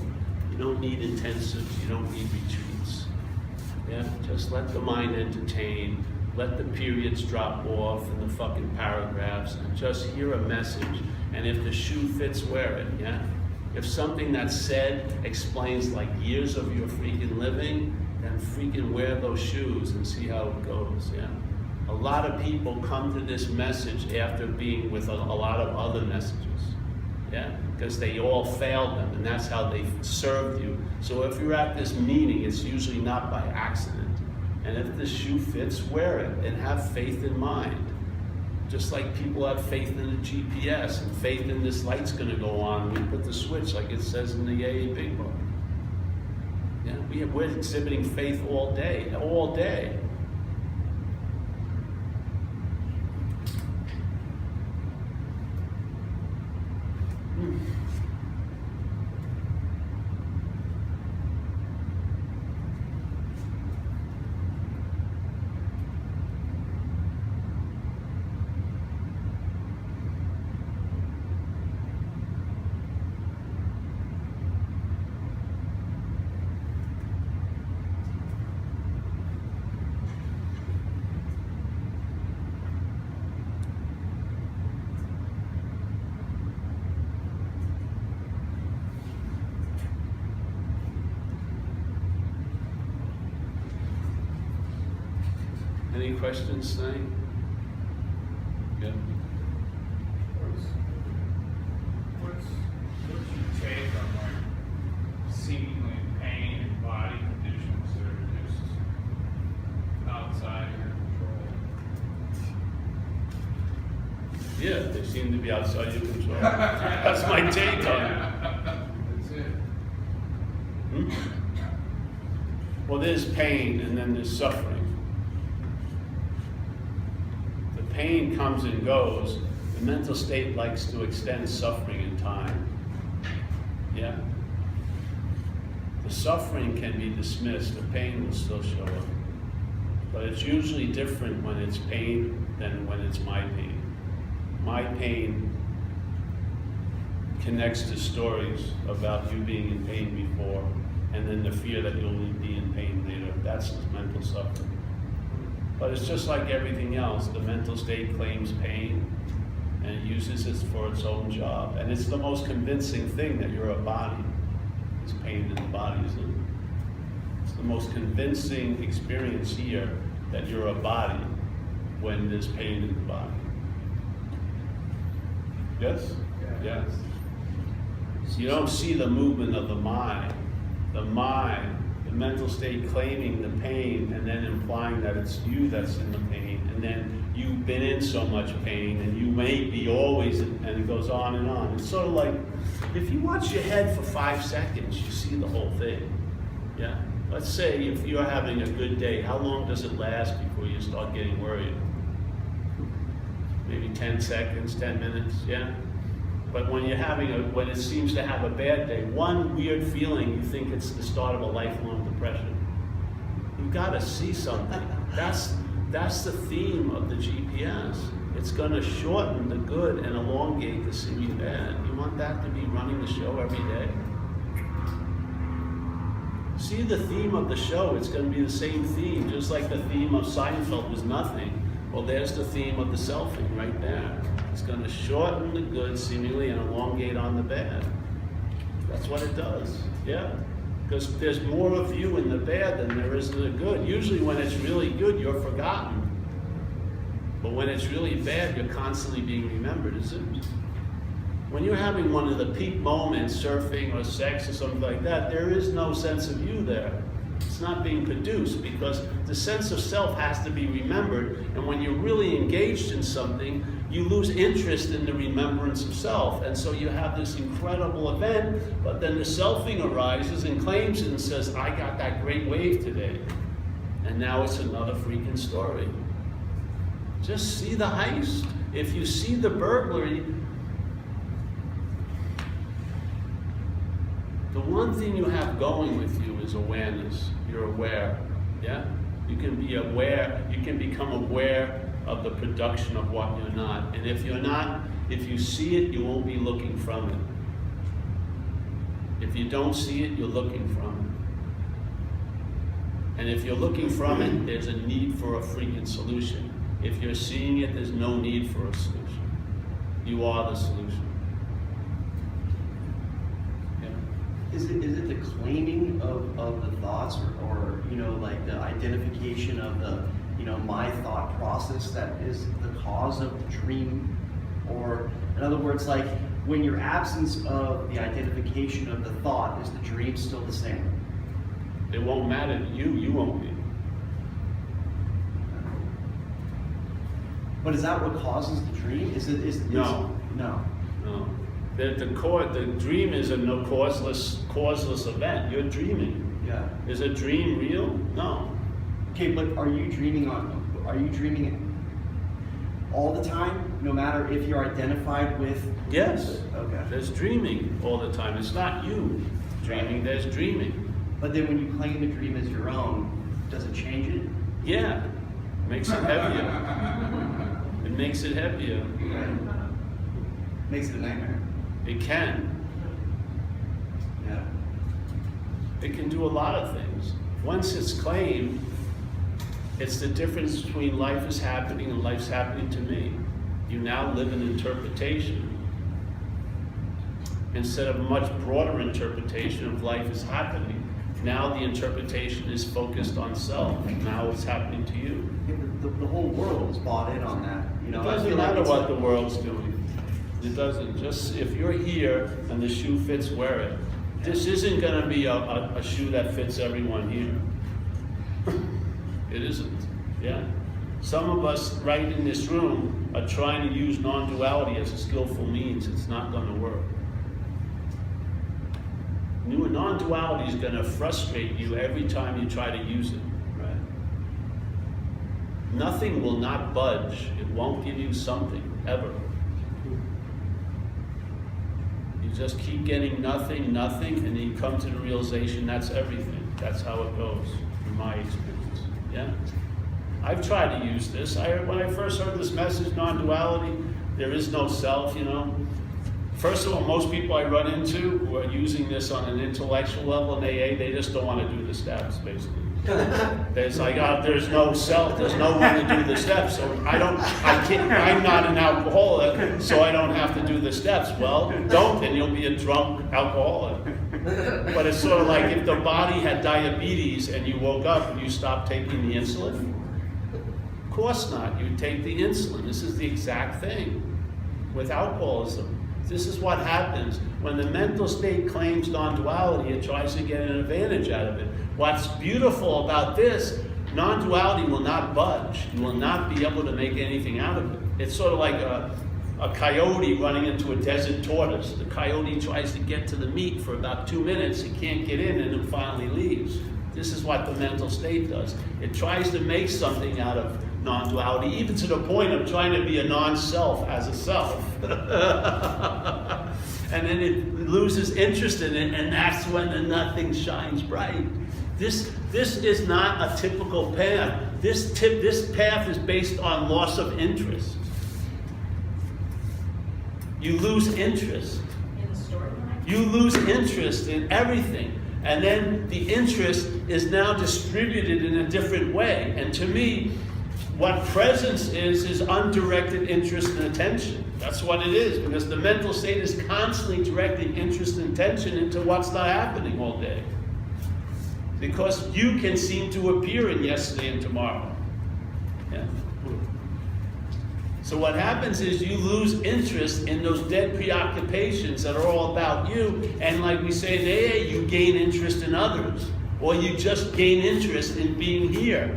You don't need intensives, you don't need retreats. Yeah, just let the mind entertain, let the periods drop off in the fucking paragraphs, and just hear a message. And if the shoe fits, wear it, yeah? If something that's said explains like years of your freaking living, then freaking wear those shoes and see how it goes, yeah? A lot of people come to this message after being with a lot of other messages, yeah? Because they all failed them, and that's how they served you. So if you're at this meeting, it's usually not by accident. And if the shoe fits, wear it, and have faith in mind. Just like people have faith in the GPS, and faith in this light's gonna go on, we put the switch, like it says in the AA Big Book. Yeah, we're exhibiting faith all day, all day. Any questions tonight? Yeah. What's your take on like seemingly pain and body conditions that are just outside your control? Yeah, they seem to be outside your control. That's my take on it. That's it. Well, there's pain and then there's suffering. The pain comes and goes. The mental state likes to extend suffering in time. Yeah? The suffering can be dismissed, the pain will still show up. But it's usually different when it's pain than when it's my pain. My pain connects to stories about you being in pain before, and then the fear that you'll be in pain later. That's mental suffering. But it's just like everything else. The mental state claims pain, and it uses it for its own job. And it's the most convincing thing that you're a body. It's pain in the body, isn't it? It's the most convincing experience here that you're a body when there's pain in the body. Yes? Yes. So you don't see the movement of the mind, the mental state claiming the pain and then implying that it's you that's in the pain, and then you've been in so much pain and you may be always, and it goes on and on. It's sort of like, if you watch your head for 5 seconds, you see the whole thing. Yeah? Let's say if you're having a good day, how long does it last before you start getting worried? Maybe 10 seconds, 10 minutes, yeah? But when you're when it seems to have a bad day, one weird feeling, you think it's the start of a lifelong depression. You've got to see something. That's the theme of the GPS. It's going to shorten the good and elongate the seeming bad. You want that to be running the show every day? See the theme of the show, it's going to be the same theme, just like the theme of Seinfeld was nothing. Well, there's the theme of the selfing right there. It's going to shorten the good seemingly and elongate on the bad. That's what it does, yeah. Because there's more of you in the bad than there is in the good. Usually when it's really good, you're forgotten. But when it's really bad, you're constantly being remembered, isn't it? When you're having one of the peak moments, surfing or sex or something like that, there is no sense of you there. It's not being produced because the sense of self has to be remembered, and when you're really engaged in something, you lose interest in the remembrance of self, and so you have this incredible event, but then the selfing arises and claims it and says, I got that great wave today, and now it's another freaking story. Just see the heist. If you see the burglary, the one thing you have going with you is awareness. You're aware, yeah? You can be aware, you can become aware of the production of what you're not. And if you're not, if you see it, you won't be looking from it. If you don't see it, you're looking from it. And if you're looking from it, there's a need for a freaking solution. If you're seeing it, there's no need for a solution. You are the solution. Is it the claiming of the thoughts or you know, like the identification of the, you know, my thought process that is the cause of the dream? Or in other words, like when your absence of the identification of the thought, is the dream still the same? It won't matter to you, you won't be. But is that what causes the dream? No. No. The dream is a causeless event. You're dreaming. Yeah. Is a dream real? No. Okay, but are you dreaming all the time, no matter if you're identified with? Yes. Okay. There's dreaming all the time. It's not you dreaming, there's dreaming. But then when you claim the dream as your own, does it change it? Yeah. Makes it heavier. It makes it heavier. Right. Makes it a nightmare. It can. Yeah. It can do a lot of things. Once it's claimed, it's the difference between life is happening and life's happening to me. You now live in interpretation instead of a much broader interpretation of life is happening. Now the interpretation is focused on self. Now it's happening to you. Yeah, but the whole world is bought in on that. You know, It doesn't matter what the world's doing. It doesn't. Just if you're here and the shoe fits, wear it. This isn't going to be a shoe that fits everyone here. It isn't. Yeah. Some of us right in this room are trying to use non-duality as a skillful means. It's not going to work. Non-duality is going to frustrate you every time you try to use it. Right. Nothing will not budge. It won't give you something, ever. You just keep getting nothing, and then you come to the realization that's everything. That's how it goes, in my experience. Yeah? I've tried to use this. When I first heard this message, non-duality, there is no self, you know. First of all, most people I run into who are using this on an intellectual level in AA, they just don't want to do the steps, basically. It's like, there's no self, there's no one to do the steps, so I'm not an alcoholic, so I don't have to do the steps. Well, don't, and you'll be a drunk alcoholic. But it's sort of like if the body had diabetes and you woke up and you stopped taking the insulin. Of course not, you take the insulin. This is the exact thing with alcoholism. This is what happens when the mental state claims non-duality. It tries to get an advantage out of it. What's beautiful about this, non-duality will not budge. You will not be able to make anything out of it. It's sort of like a coyote running into a desert tortoise. The coyote tries to get to the meat for about 2 minutes. He can't get in and then finally leaves. This is what the mental state does. It tries to make something out of non-duality, even to the point of trying to be a non-self as a self. And then it loses interest in it, and that's when the nothing shines bright. This is not a typical path. This path is based on loss of interest. You lose interest. In the storyline? You lose interest in everything. And then the interest is now distributed in a different way. And to me, what presence is undirected interest and attention. That's what it is, because the mental state is constantly directing interest and attention into what's not happening all day. Because you can seem to appear in yesterday and tomorrow. Yeah. So what happens is you lose interest in those dead preoccupations that are all about you, and like we say in AA, you gain interest in others, or you just gain interest in being here.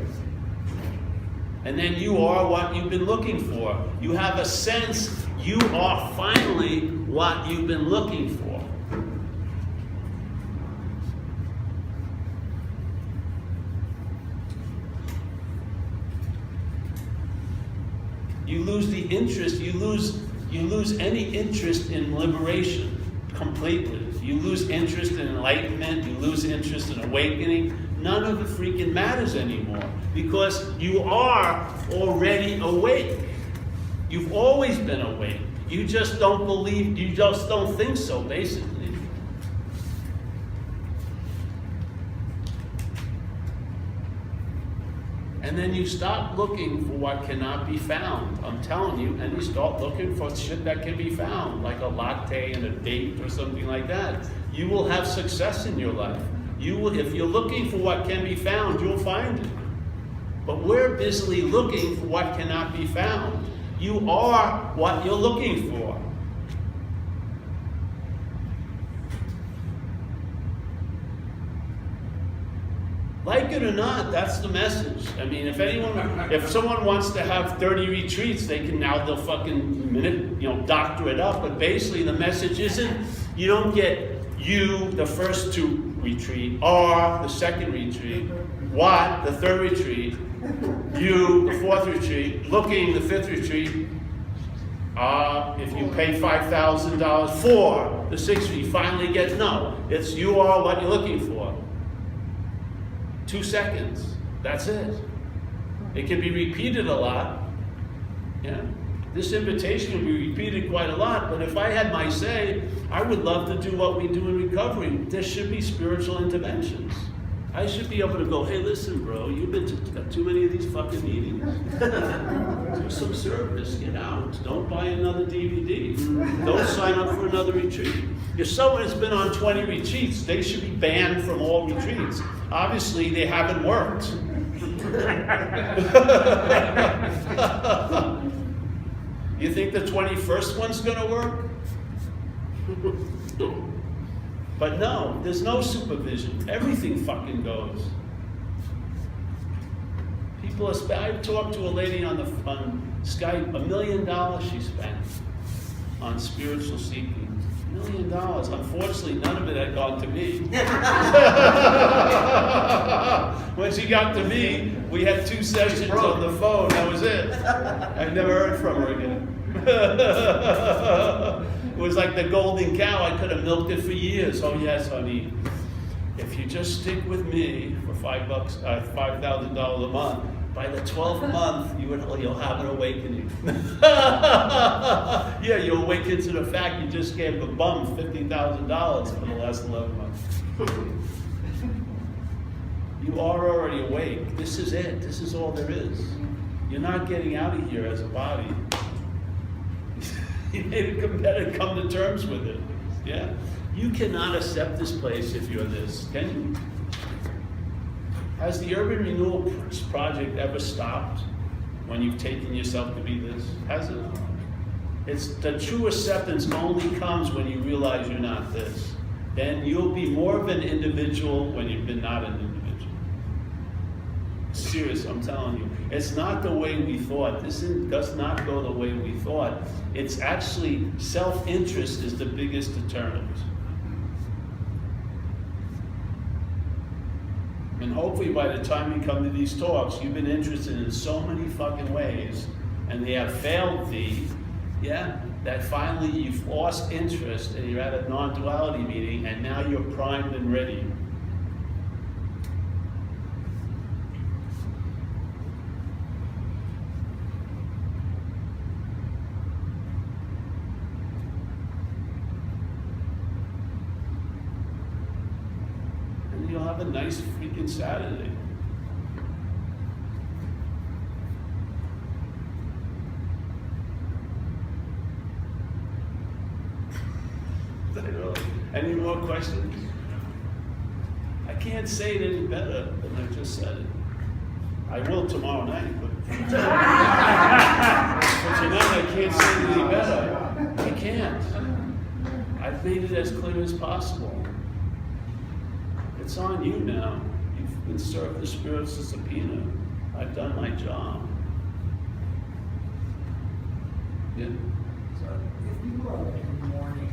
And then you are what you've been looking for. You have a sense you are finally what you've been looking for. You lose the interest, you lose any interest in liberation completely. You lose interest in enlightenment, you lose interest in awakening. None of it freaking matters anymore, because you are already awake. You've always been awake. You just don't believe, you just don't think so, basically. And then you stop looking for what cannot be found, I'm telling you, and you start looking for shit that can be found, like a latte and a date or something like that. You will have success in your life. You will, if you're looking for what can be found, you'll find it. But we're busily looking for what cannot be found. You are what you're looking for. Like it or not, that's the message. I mean, if someone wants to have 30 retreats, they'll fucking doctor it up. But basically, the message isn't you don't get you the first 2 retreat, or the second retreat, what the 3rd retreat, you the 4th retreat, looking the 5th retreat. If you pay $5,000 for the 6th retreat, you finally get no. It's you are what you're looking for. 2 seconds. That's it. It can be repeated a lot. Yeah. This invitation will be repeated quite a lot, but if I had my say, I would love to do what we do in recovery. There should be spiritual interventions. I should be able to go, hey, listen, bro, you've been to too many of these fucking meetings. Do some service, get out. Don't buy another DVD. Don't sign up for another retreat. If someone has been on 20 retreats, they should be banned from all retreats. Obviously, they haven't worked. You think the 21st one's going to work? But no, there's no supervision. Everything fucking goes. I talked to a lady on Skype, $1 million she spent on spiritual seeking. $1 million. Unfortunately, none of it had gone to me. When she got to me, We had 2 sessions on the phone, that was it. I never heard from her again. It was like the golden cow, I could have milked it for years. Oh yes, honey, if you just stick with me for $5,000 a month, by the 12th month, you'll have an awakening. Yeah, you awaken to the fact you just gave a bum $50,000 for the last 11 months. You are already awake. This is it. This is all there is. You're not getting out of here as a body. You better come to terms with it. Yeah? You cannot accept this place if you're this, can you? Has the urban renewal project ever stopped when you've taken yourself to be this? Has it? It's the true acceptance only comes when you realize you're not this. Then you'll be more of an individual when you've been not an individual. Serious, I'm telling you. It's not the way we thought. This does not go the way we thought. It's actually self-interest is the biggest deterrent. And hopefully by the time you come to these talks, you've been interested in so many fucking ways, and they have failed thee, yeah, that finally you've lost interest and you're at a non-duality meeting and now you're primed and ready. And you'll have a nice freaking Saturday. Any more questions? I can't say it any better than I just said it. I will tomorrow night, but tonight I can't say it any better. I can't. I've made it as clear as possible. It's on you now. You've been served the spirit's subpoena. I've done my job. Yeah. So if people are like in the morning,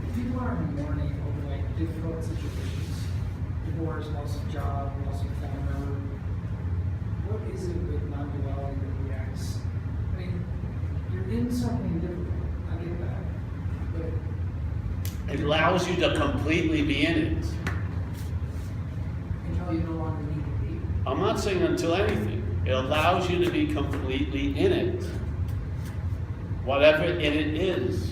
if people are in the morning over like difficult situations, divorce, loss of job, loss of family member, what is it with non-duality that reacts? I mean, you're in something difficult, I get that, but It allows you to completely be in it. until you no longer need to be. I'm not saying until anything. It allows you to be completely in it. Whatever it is.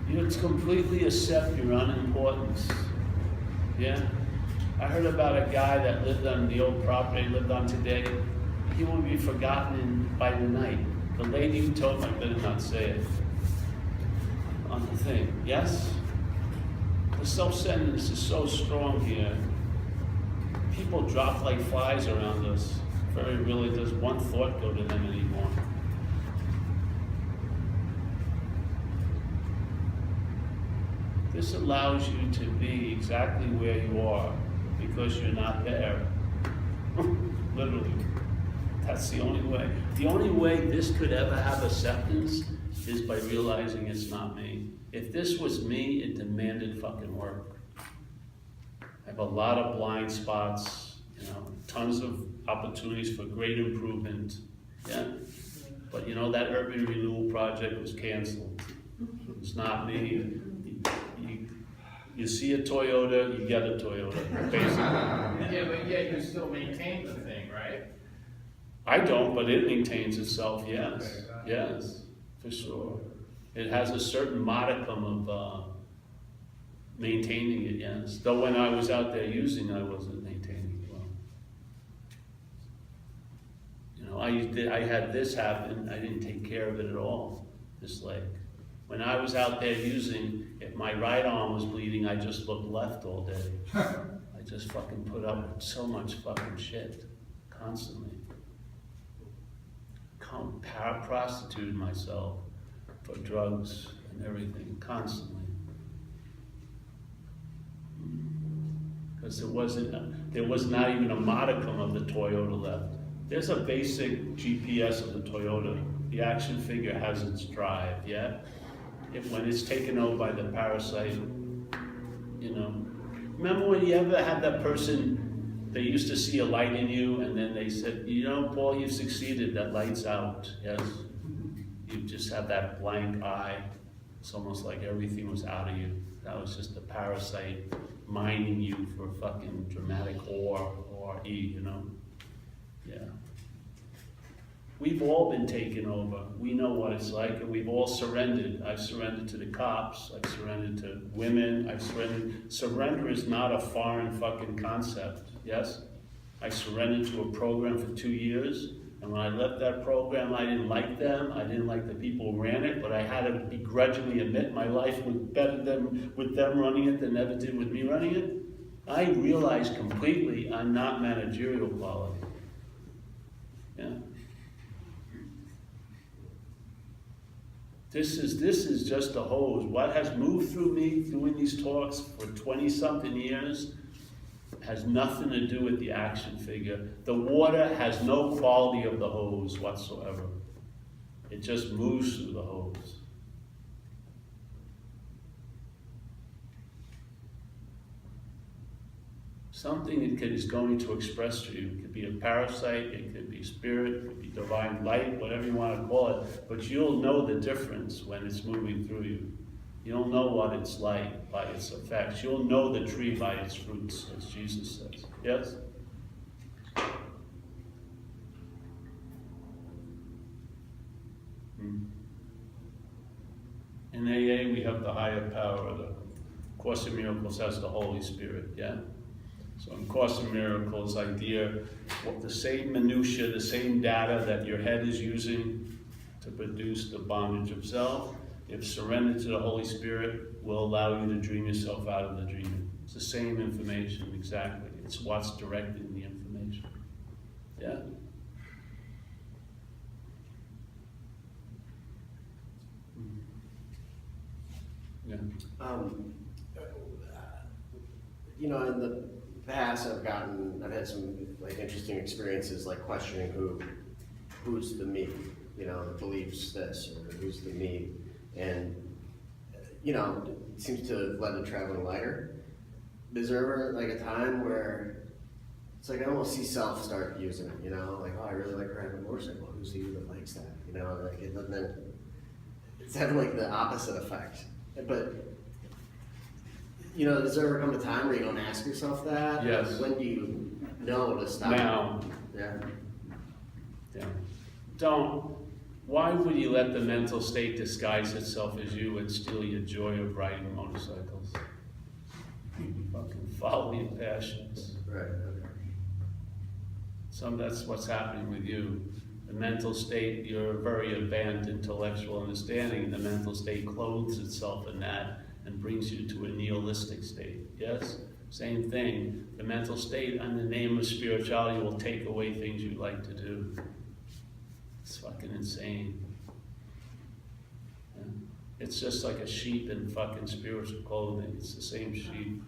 You completely accept your unimportance. Yeah? I heard about a guy that lived on the old property he lived on today. He will be forgotten by the night. The lady who told me, I better not say it on the thing. Yes? The self-centeredness is so strong here. People drop like flies around us. Very rarely does one thought go to them anymore. This allows you to be exactly where you are because you're not there. Literally. That's the only way. The only way this could ever have acceptance is by realizing it's not me. If this was me, it demanded fucking work. I have a lot of blind spots, tons of opportunities for great improvement. Yeah? But that urban renewal project was canceled. It's not me. You see a Toyota, you get a Toyota, basically. Yeah, but yet you still maintain the thing, right? I don't, but it maintains itself, yes. Yes, for sure. It has a certain modicum of maintaining it, yes. Though when I was out there using, I wasn't maintaining it well. I had this happen, I didn't take care of it at all, this leg. When I was out there using, if my right arm was bleeding, I just looked left all day. I just fucking put up with so much fucking shit, constantly. Prostituted myself for drugs and everything, constantly. Because there was not even a modicum of the Toyota left. There's a basic GPS of the Toyota. The action figure has its drive, yeah? When it's taken over by the parasite, you know. Remember when you ever had that person, they used to see a light in you and then they said, you know, Paul, you've succeeded, that light's out, yes? You just have that blank eye. It's almost like everything was out of you. That was just the parasite mining you for fucking dramatic or E, you know? Yeah. We've all been taken over. We know what it's like, and we've all surrendered. I've surrendered to the cops. I've surrendered to women. I've surrendered. Surrender is not a foreign fucking concept, yes? I surrendered to a program for 2 years, and when I left that program, I didn't like them. I didn't like the people who ran it, but I had to begrudgingly admit my life was better with them running it than ever did with me running it. I realized completely I'm not managerial quality. Yeah. This is just a hose. What has moved through me doing these talks for 20-something years has nothing to do with the action figure. The water has no quality of the hose whatsoever. It just moves through the hose. Something is going to express to you. It could be a parasite, it could be spirit, it could be divine light, whatever you want to call it. But you'll know the difference when it's moving through you. You'll know what it's like by its effects. You'll know the tree by its fruits, as Jesus says. Yes? In AA, we have the higher power. The Course in Miracles has the Holy Spirit, yeah? So in Course in Miracles idea, the same minutia, the same data that your head is using to produce the bondage of self, if surrendered to the Holy Spirit, will allow you to dream yourself out of the dreaming. It's the same information, exactly. It's what's directing the information. Yeah? Yeah. You know, in the past, I've had some like interesting experiences, like questioning who's the me, you know, that believes this, or who's the me, and you know, it seems to have led to traveling lighter. Is there ever like a time where it's like I almost see self start using it, you know, like, oh, I really like riding a motorcycle. Who's the you that likes that, you know, like it's having like the opposite effect, but. You know, does there ever come a time where you don't ask yourself that? Yes. When do you know to stop? Now. Yeah. Yeah. Don't. Why would you let the mental state disguise itself as you and steal your joy of riding motorcycles? Fucking folly and passions. Right. Okay. That's what's happening with you. The mental state, you're a very advanced intellectual understanding, and the mental state clothes itself in that and brings you to a nihilistic state, yes? Same thing, the mental state in the name of spirituality will take away things you like to do. It's fucking insane. Yeah? It's just like a sheep in fucking spiritual clothing, it's the same sheep.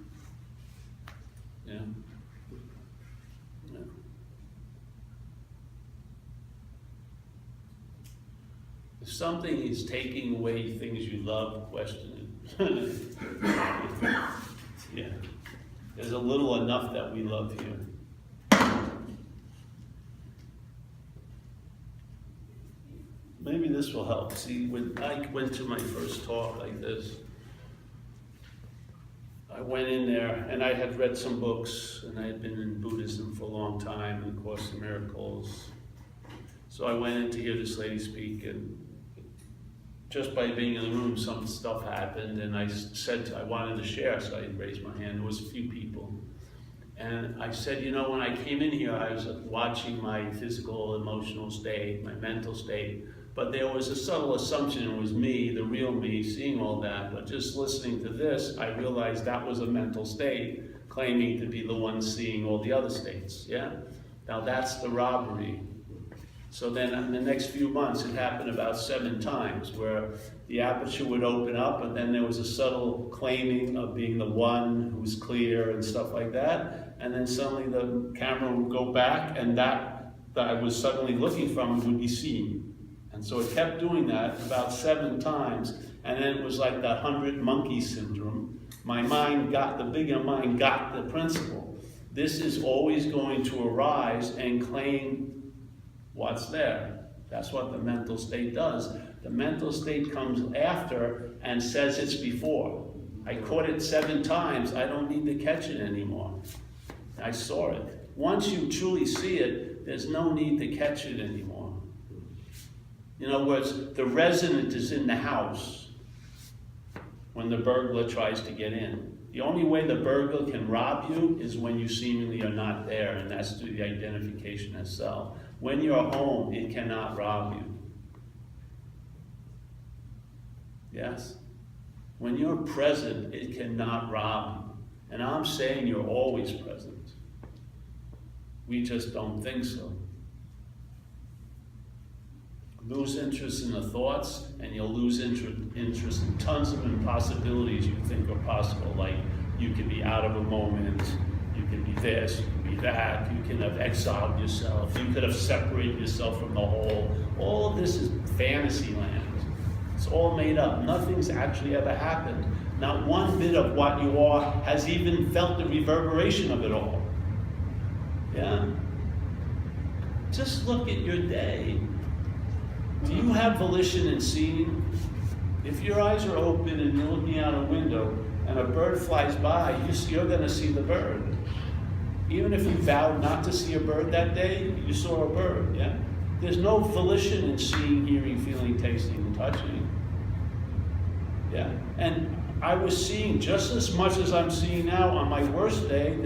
Yeah? Yeah. If something is taking away things you love, question it. Yeah, there's a little enough that we love here. Maybe this will help. See, when I went to my first talk like this, I went in there and I had read some books and I had been in Buddhism for a long time and Course in Miracles. So I went in to hear this lady speak, and just by being in the room, some stuff happened, and I said I wanted to share, so I raised my hand. There was a few people. And I said, you know, when I came in here, I was watching my physical, emotional state, my mental state, but there was a subtle assumption it was me, the real me, seeing all that. But just listening to this, I realized that was a mental state, claiming to be the one seeing all the other states, yeah? Now that's the robbery. So then in the next few months, it happened about 7 times where the aperture would open up and then there was a subtle claiming of being the one who's clear and stuff like that. And then suddenly the camera would go back and that that I was suddenly looking from would be seen. And so it kept doing that about 7 times, and then it was like the 100 monkey syndrome. The bigger mind got the principle. This is always going to arise and claim what's there. That's what the mental state does. The mental state comes after and says it's before. I caught it 7 times, I don't need to catch it anymore. I saw it. Once you truly see it, there's no need to catch it anymore. In other words, the resident is in the house when the burglar tries to get in. The only way the burglar can rob you is when you seemingly are not there, and that's through the identification as self. When you're home, it cannot rob you. Yes? When you're present, it cannot rob you. And I'm saying you're always present. We just don't think so. Lose interest in the thoughts, and you'll lose interest in tons of impossibilities you think are possible, like you could be out of a moment, you can be this, you can be that, you can have exiled yourself, you could have separated yourself from the whole. All of this is fantasy land. It's all made up. Nothing's actually ever happened. Not one bit of what you are has even felt the reverberation of it all. Yeah? Just look at your day. Do you have volition in seeing? If your eyes are open and you're looking out a window and a bird flies by, you're going to see the bird. Even if you vowed not to see a bird that day, you saw a bird, yeah? There's no volition in seeing, hearing, feeling, tasting, and touching. Yeah? And I was seeing just as much as I'm seeing now on my worst day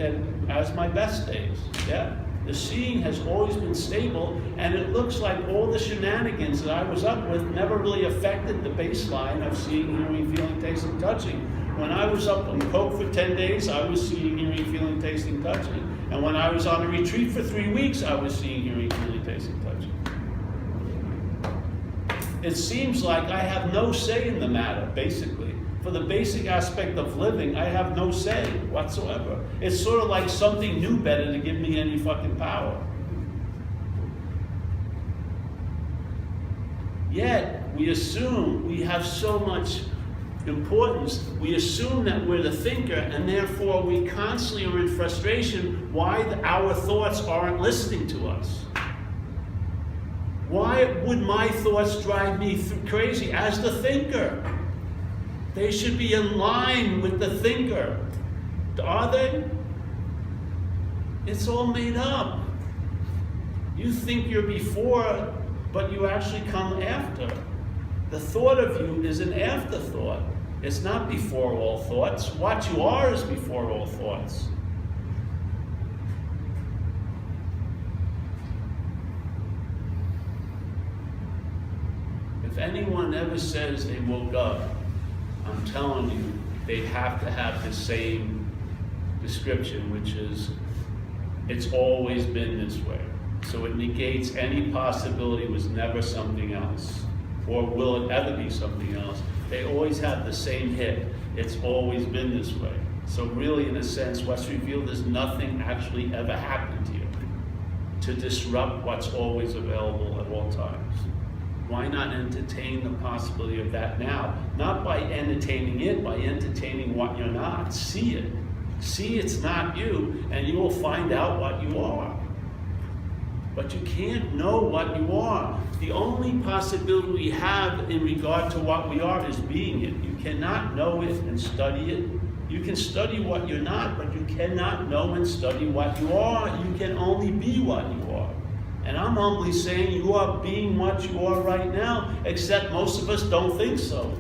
as my best days, yeah? The seeing has always been stable, and it looks like all the shenanigans that I was up with never really affected the baseline of seeing, hearing, feeling, tasting, touching. When I was up on coke for 10 days, I was seeing, hearing, feeling, tasting, touching. And when I was on a retreat for 3 weeks, I was seeing, hearing, feeling, tasting, touching. It seems like I have no say in the matter, basically. For the basic aspect of living, I have no say whatsoever. It's sort of like something knew better to give me any fucking power. Yet, we assume we have so much importance. We assume that we're the thinker, and therefore we constantly are in frustration why our thoughts aren't listening to us. Why would my thoughts drive me crazy as the thinker? They should be in line with the thinker. Are they? It's all made up. You think you're before, but you actually come after. The thought of you is an afterthought. It's not before all thoughts. What you are is before all thoughts. If anyone ever says they woke up, I'm telling you, they have to have the same description, which is, it's always been this way. So it negates any possibility it was never something else, or will it ever be something else. They always have the same hit. It's always been this way. So really, in a sense, what's revealed is nothing actually ever happened here to disrupt what's always available at all times. Why not entertain the possibility of that now? Not by entertaining it, by entertaining what you're not. See it. See it's not you, and you will find out what you are. But you can't know what you are. The only possibility we have in regard to what we are is being it. You cannot know it and study it. You can study what you're not, but you cannot know and study what you are. You can only be what you are. And I'm humbly saying you are being what you are right now, except most of us don't think so.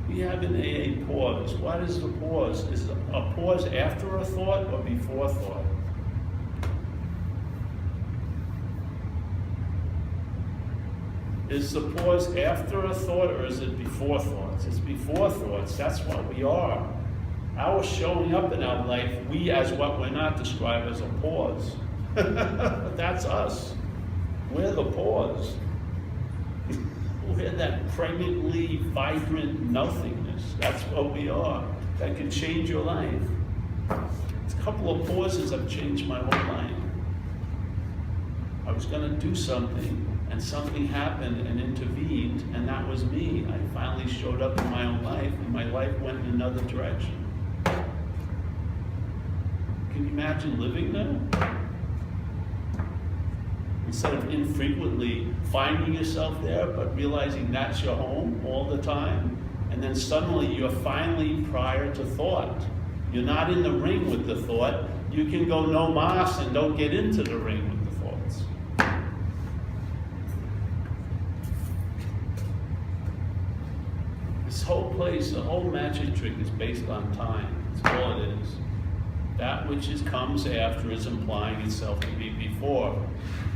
We have an AA pause. What is the pause? Is a pause after a thought or before thought? Is the pause after a thought or is it before thoughts? It's before thoughts. That's what we are. Our showing up in our life, we as what we're not describe as a pause. That's us. We're the pause. We're that pregnantly vibrant nothingness. That's what we are. That can change your life. A couple of pauses have changed my whole life. I was going to do something, and something happened and intervened, and that was me. I finally showed up in my own life, and my life went in another direction. Can you imagine living there? Instead of infrequently finding yourself there, but realizing that's your home all the time, and then suddenly you're finally prior to thought. You're not in the ring with the thought. You can go no mas and don't get into the ring with the thoughts. This whole place, the whole magic trick is based on time. That's all it is. That which comes after is implying itself to be before.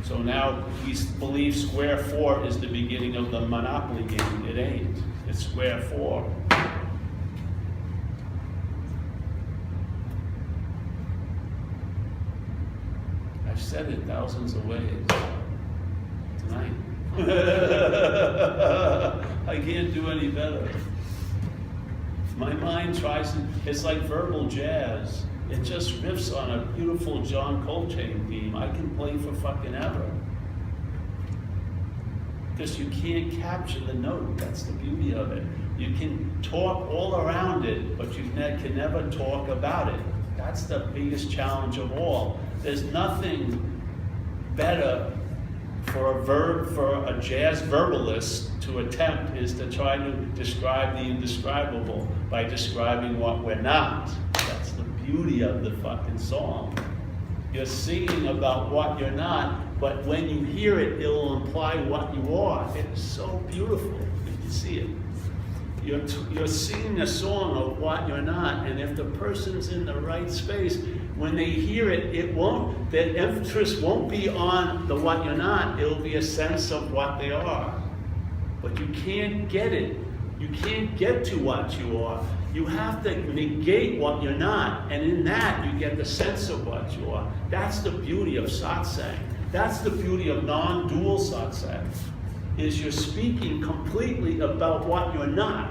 So now we believe square 4 is the beginning of the Monopoly game. It ain't. It's square 4. I've said it thousands of ways tonight. I can't do any better. My mind tries to, it's like verbal jazz. It just riffs on a beautiful John Coltrane theme. I can play for fucking ever. Because you can't capture the note. That's the beauty of it. You can talk all around it, but you can never talk about it. That's the biggest challenge of all. There's nothing better for a jazz verbalist to attempt is to try to describe the indescribable by describing what we're not. That's the beauty of the fucking song. You're singing about what you're not, but when you hear it, it'll imply what you are. It's so beautiful if you see it. You're singing a song of what you're not, and if the person's in the right space, when they hear it, their interest won't be on the what you're not, it'll be a sense of what they are. But you can't get it. You can't get to what you are. You have to negate what you're not, and in that you get the sense of what you are. That's the beauty of satsang. That's the beauty of non-dual satsang, is you're speaking completely about what you're not.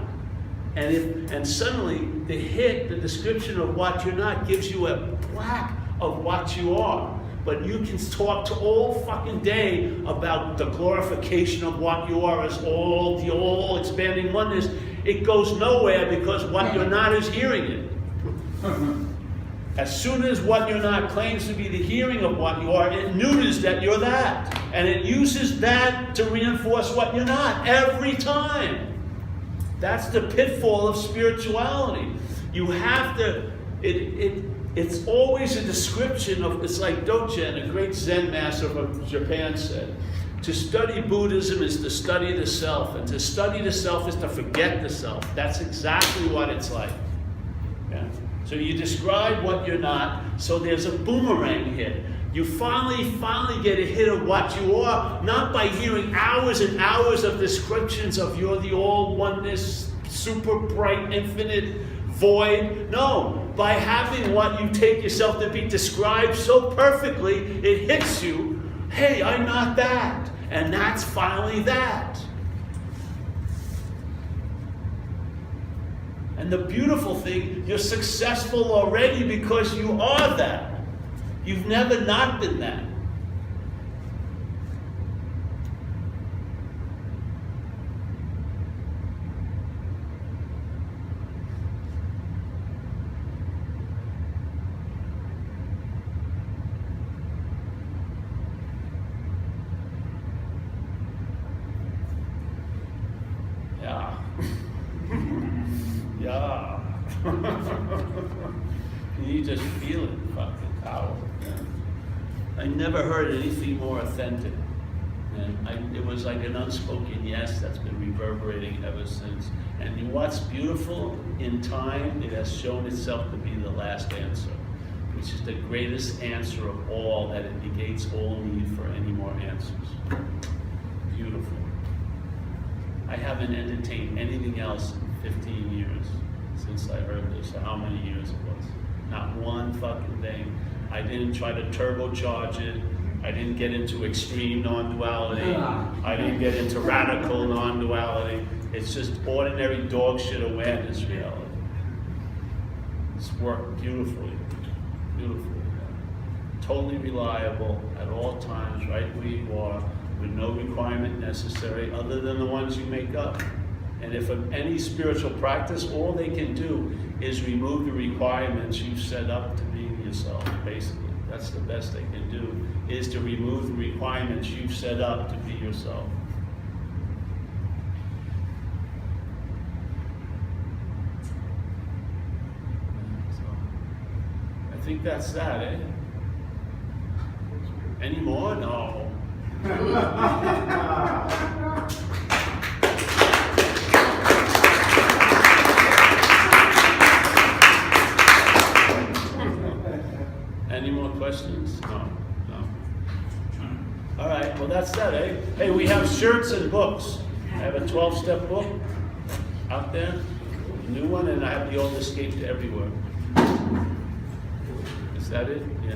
And suddenly the description of what you're not gives you a plaque of what you are. But you can talk to all fucking day about the glorification of what you are as all the all expanding oneness. It goes nowhere because what you're not is hearing it. As soon as what you're not claims to be the hearing of what you are, it neuters that you're that. And it uses that to reinforce what you're not every time. That's the pitfall of spirituality. You have to, it's always a description of, it's like Dogen, a great Zen master from Japan, said, to study Buddhism is to study the self, and to study the self is to forget the self. That's exactly what it's like. Yeah? So you describe what you're not, so there's a boomerang hit. You finally get a hit of what you are, not by hearing hours and hours of descriptions of you're the all oneness, super bright, infinite void. No, by having what you take yourself to be described so perfectly, it hits you, hey, I'm not that. And that's finally that. And the beautiful thing, you're successful already because you are that. You've never not been that. Yeah. Yeah. You just feel it, fucking power. Yeah. I never heard anything more authentic. And it was like an unspoken yes that's been reverberating ever since. And what's beautiful, in time, it has shown itself to be the last answer, which is the greatest answer of all, that it negates all need for any more answers. Beautiful. I haven't entertained anything else in 15 years. since I heard this, or how many years it was. Not one fucking thing. I didn't try to turbocharge it. I didn't get into extreme non-duality. I didn't get into radical non-duality. It's just ordinary dog shit awareness reality. It's worked beautifully, beautifully. Totally reliable at all times, right where you are, with no requirement necessary other than the ones you make up. And if any spiritual practice, all they can do is remove the requirements you've set up to be yourself, basically. That's the best they can do, is to remove the requirements you've set up to be yourself. So, I think that's that, eh? Any more? No. Any more questions? No, no. All right, well that's that, eh? Hey, we have shirts and books. I have a 12-step book out there, a new one, and I have the old Escape to Everywhere. Is that it? Yeah.